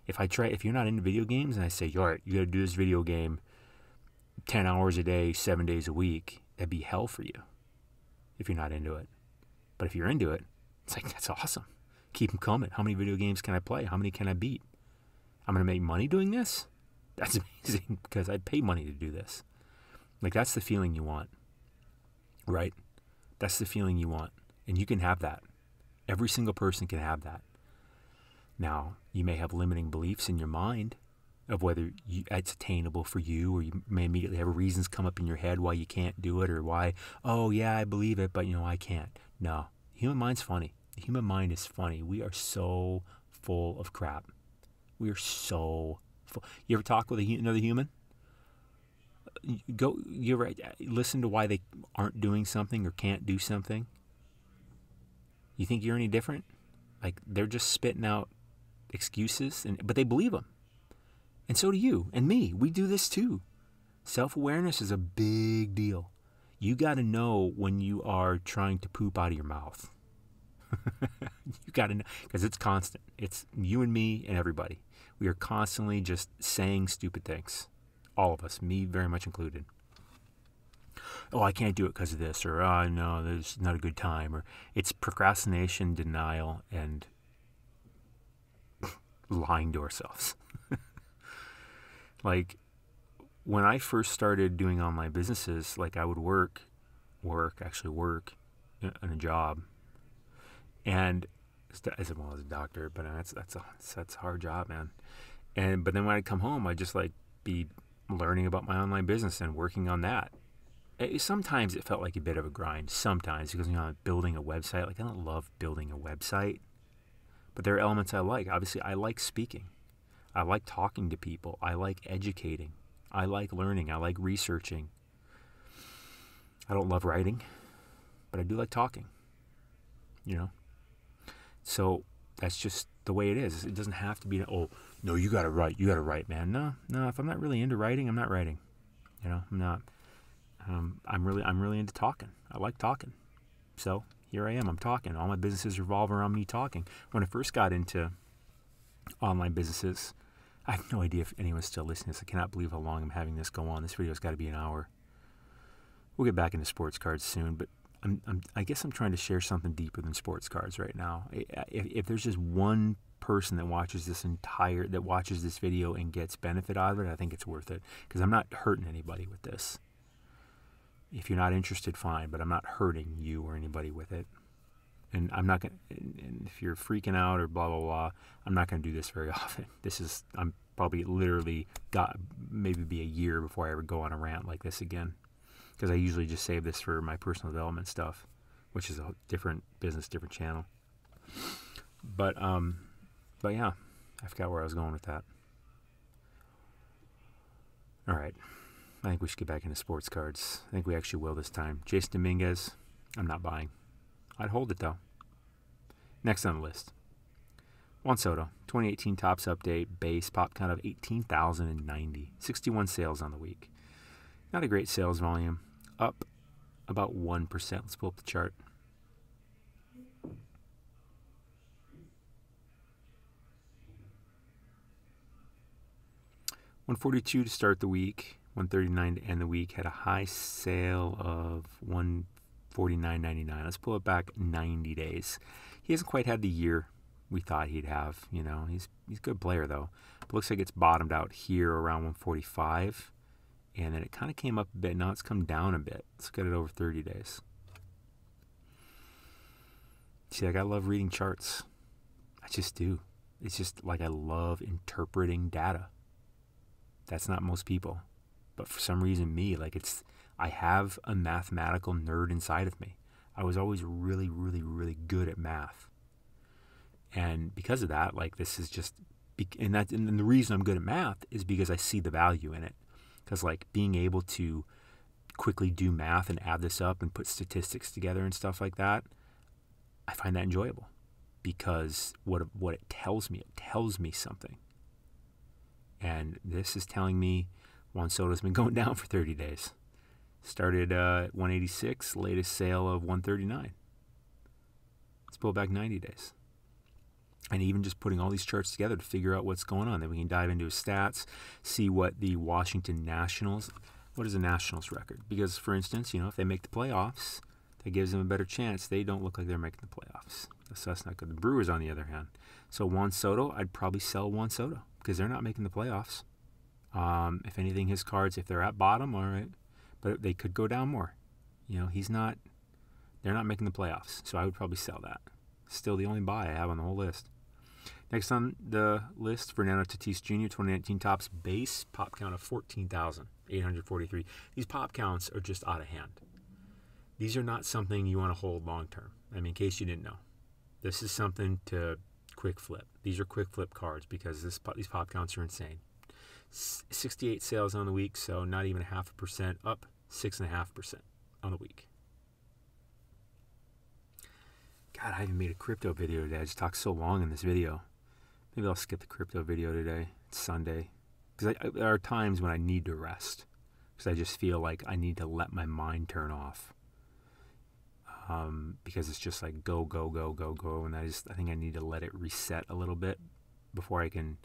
[SPEAKER 1] if you're not into video games and I say, all right, you gotta do this video game 10 hours a day, 7 days a week, that'd be hell for you if you're not into it. But if you're into it, it's like, that's awesome. Keep them coming. How many video games can I play? How many can I beat? I'm gonna make money doing this? That's amazing, because I pay money to do this. Like, that's the feeling you want, right? That's the feeling you want. And you can have that. Every single person can have that. Now, you may have limiting beliefs in your mind of whether it's attainable for you, or you may immediately have reasons come up in your head why you can't do it, or why, oh yeah, I believe it, but I can't. No, the human mind's funny. The human mind is funny. We are so full of crap. We are so full. You ever talk with another human? You ever listen to why they aren't doing something or can't do something? You think you're any different? Like, they're just spitting out excuses, but they believe them. And so do you and me. We do this too. Self-awareness is a big deal. You got to know when you are trying to poop out of your mouth. You got to know, because it's constant. It's you and me and everybody. We are constantly just saying stupid things. All of us, me very much included. Oh, I can't do it because of this, or oh, no, there's not a good time, or it's procrastination, denial, and lying to ourselves. Like, when I first started doing online businesses, like I would work in a job, and as well as a doctor, but that's a hard job, man. But then when I'd come home, I'd just like be learning about my online business and working on that. Sometimes it felt like a bit of a grind. Sometimes, because building a website, like I don't love building a website, but there are elements I like. Obviously, I like speaking. I like talking to people. I like educating. I like learning. I like researching. I don't love writing, but I do like talking. So that's just the way it is. It doesn't have to be, oh, no, you got to write. You got to write, man. No, if I'm not really into writing, I'm not writing. I'm not. I'm really into talking. I like talking. So here I am. I'm talking. All my businesses revolve around me talking. When I first got into online businesses, I have no idea if anyone's still listening to this. I cannot believe how long I'm having this go on. This video's got to be an hour. We'll get back into sports cards soon, but I guess I'm trying to share something deeper than sports cards right now. If there's just one person that watches this video and gets benefit out of it, I think it's worth it, because I'm not hurting anybody with this. If you're not interested, fine, but I'm not hurting you or anybody with it. And I'm not going to, and if you're freaking out or blah, blah, blah, I'm not going to do this very often. I'm probably literally maybe be a year before I ever go on a rant like this again. Because I usually just save this for my personal development stuff, which is a different business, different channel. But yeah, I forgot where I was going with that. All right. I think we should get back into sports cards. I think we actually will this time. Jason Dominguez, I'm not buying. I'd hold it, though. Next on the list, Juan Soto, 2018 Topps Update, base, pop count of 18,090. 61 sales on the week. Not a great sales volume. Up about 1%. Let's pull up the chart. $142 to start the week. $139 to end the week. Had a high sale of $149.99. Let's pull it back 90 days. He hasn't quite had the year we thought he'd have. He's a good player though. But looks like it's bottomed out here around 145, and then it kind of came up a bit. Now it's come down a bit. Let's get it over 30 days. See, I love reading charts. I just do. It's just like I love interpreting data. That's not most people. But for some reason, I have a mathematical nerd inside of me. I was always really, really, really good at math. And because of that, this is just, and the reason I'm good at math is because I see the value in it. Because being able to quickly do math and add this up and put statistics together and stuff like that, I find that enjoyable. Because what it tells me something. And this is telling me Juan Soto's been going down for 30 days. Started at 186, latest sale of 139. Let's pull back 90 days. And even just putting all these charts together to figure out what's going on. Then we can dive into his stats, see what the Washington Nationals, what is the Nationals record? Because, for instance, if they make the playoffs, that gives them a better chance. They don't look like they're making the playoffs. So that's not good. The Brewers, on the other hand. So Juan Soto, I'd probably sell Juan Soto because they're not making the playoffs. If anything, his cards, if they're at bottom, all right. But they could go down more. They're not making the playoffs. So I would probably sell that. Still the only buy I have on the whole list. Next on the list, Fernando Tatis Jr. 2019 Topps base pop count of 14,843. These pop counts are just out of hand. These are not something you want to hold long term. I mean, in case you didn't know, this is something to quick flip. These are quick flip cards because these pop counts are insane. 68 sales on the week, so not even 0.5%, up 6.5% on the week. God, I haven't made a crypto video today. I just talked so long in this video. Maybe I'll skip the crypto video today. It's Sunday. Because there are times when I need to rest. Because I just feel like I need to let my mind turn off. Because it's just like go, go, go, go, go. And I think I need to let it reset a little bit before I can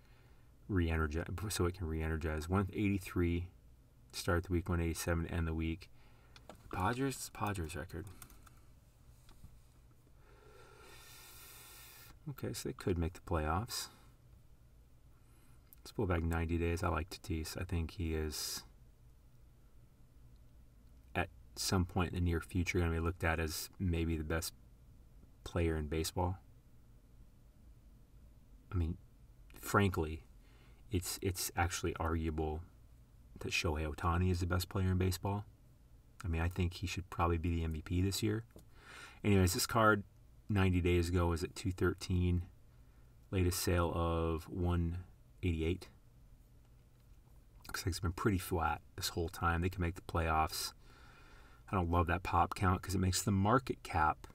[SPEAKER 1] re-energize. So it can re-energize. 183 to start the week, 187 to end the week. Padres record. Okay, so they could make the playoffs. Let's pull back 90 days. I like Tatis. I think he is, at some point in the near future, going to be looked at as maybe the best player in baseball. I mean, frankly, it's actually arguable that Shohei Ohtani is the best player in baseball. I mean, I think he should probably be the MVP this year. Anyways, this card 90 days ago was at 213. Latest sale of 188. Looks like it's been pretty flat this whole time. They can make the playoffs. I don't love that pop count because it makes the market cap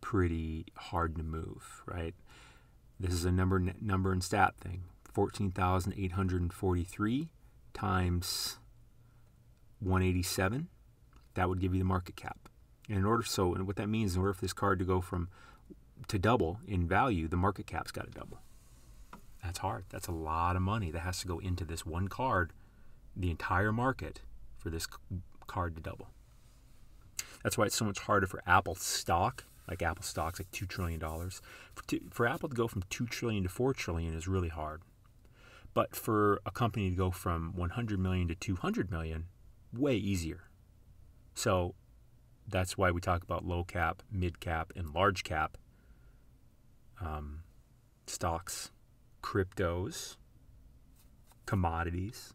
[SPEAKER 1] pretty hard to move, right? This is a number and stat thing. 14,843 times 187. That would give you the market cap. And what that means, in order for this card to go to double in value, the market cap's got to double. That's hard. That's a lot of money that has to go into this one card, the entire market, for this card to double. That's why it's so much harder for Apple stock. Like Apple stock's like $2 trillion. For Apple to go from $2 trillion to $4 trillion is really hard. But for a company to go from 100 million to 200 million, way easier. So that's why we talk about low cap, mid cap, and large cap stocks, cryptos, commodities,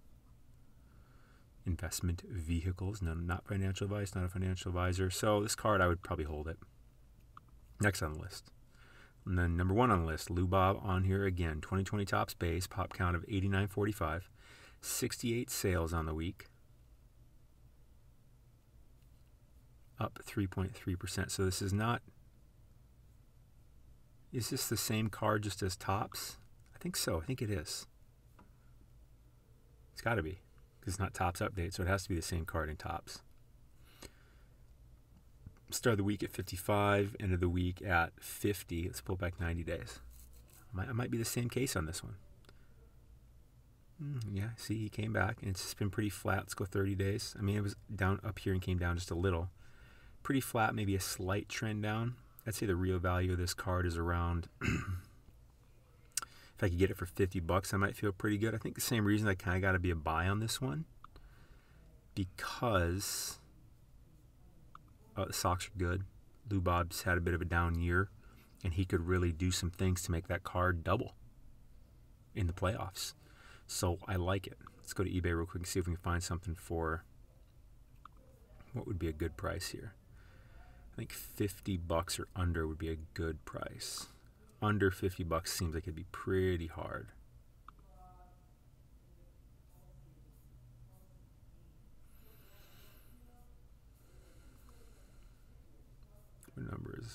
[SPEAKER 1] investment vehicles. No, not financial advice, not a financial advisor. So this card, I would probably hold it. Next on the list. And then number one on the list, Lou Bob on here again. 2020 Topps base, pop count of 8945. 68 sales on the week. Up 3.3%. So this is not... Is this the same card just as Topps? I think so. I think it is. It's got to be. Because it's not Topps update, so it has to be the same card in Topps. Start of the week at 55, end of the week at 50. Let's pull back 90 days. It might be the same case on this one. Yeah, see, he came back, and it's just been pretty flat. Let's go 30 days. I mean, it was down up here and came down just a little. Pretty flat, maybe a slight trend down. I'd say the real value of this card is around... If I could get it for $50, I might feel pretty good. I think the same reason I kind of got to be a buy on this one. Because... the Sox are good. Lou Bob's had a bit of a down year, and he could really do some things to make that card double in the playoffs. So I like it. Let's go to eBay real quick and see if we can find something for what would be a good price here. I think $50 or under would be a good price. Under $50 seems like it'd be pretty hard.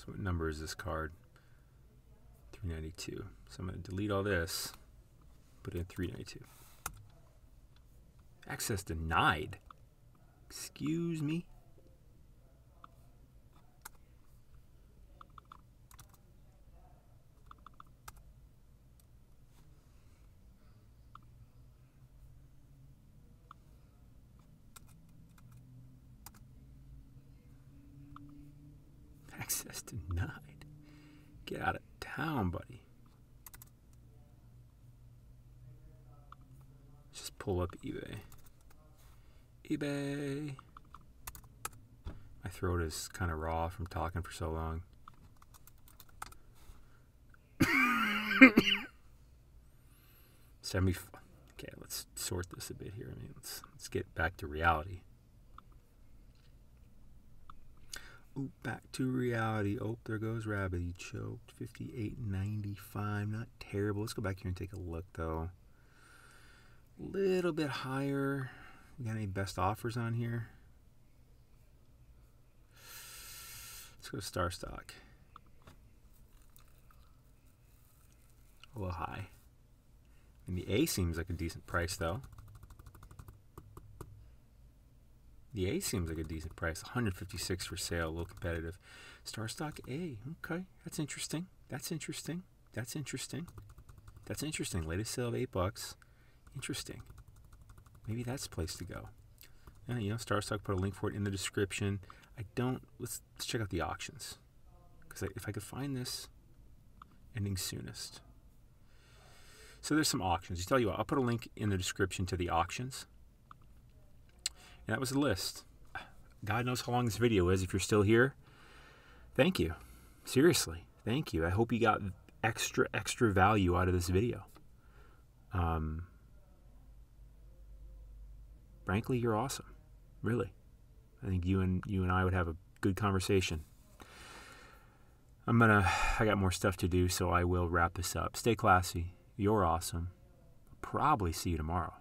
[SPEAKER 1] What number is this card? 392. So I'm going to delete all this. Put in 392. Access denied. Excuse me. Access denied. Get out of town, buddy. Just pull up eBay. eBay. My throat is kind of raw from talking for so long. 70. Okay, let's sort this a bit here. I mean, let's get back to reality. Ooh, back to reality. Oh, there goes Rabbit. He choked. 58.95. Not terrible. Let's go back here and take a look, though. A little bit higher. We got any best offers on here? Let's go to StarStock. A little high. And the A seems like a decent price, though. The A seems like a decent price. 156 for sale, a little competitive. StarStock A. Okay, that's interesting. That's interesting. That's interesting. That's interesting. Latest sale of $8. Interesting. Maybe that's the place to go. And, you know, StarStock put a link for it in the description. Let's check out the auctions. Because if I could find this, ending soonest. So there's some auctions. You tell you what, I'll put a link in the description to the auctions. And that was the list. God knows how long this video is. If you're still here, thank you. Seriously, thank you. I hope you got extra value out of this video. Frankly, you're awesome. Really. I think you and I would have a good conversation. I got more stuff to do, so I will wrap this up. Stay classy. You're awesome. I'll probably see you tomorrow.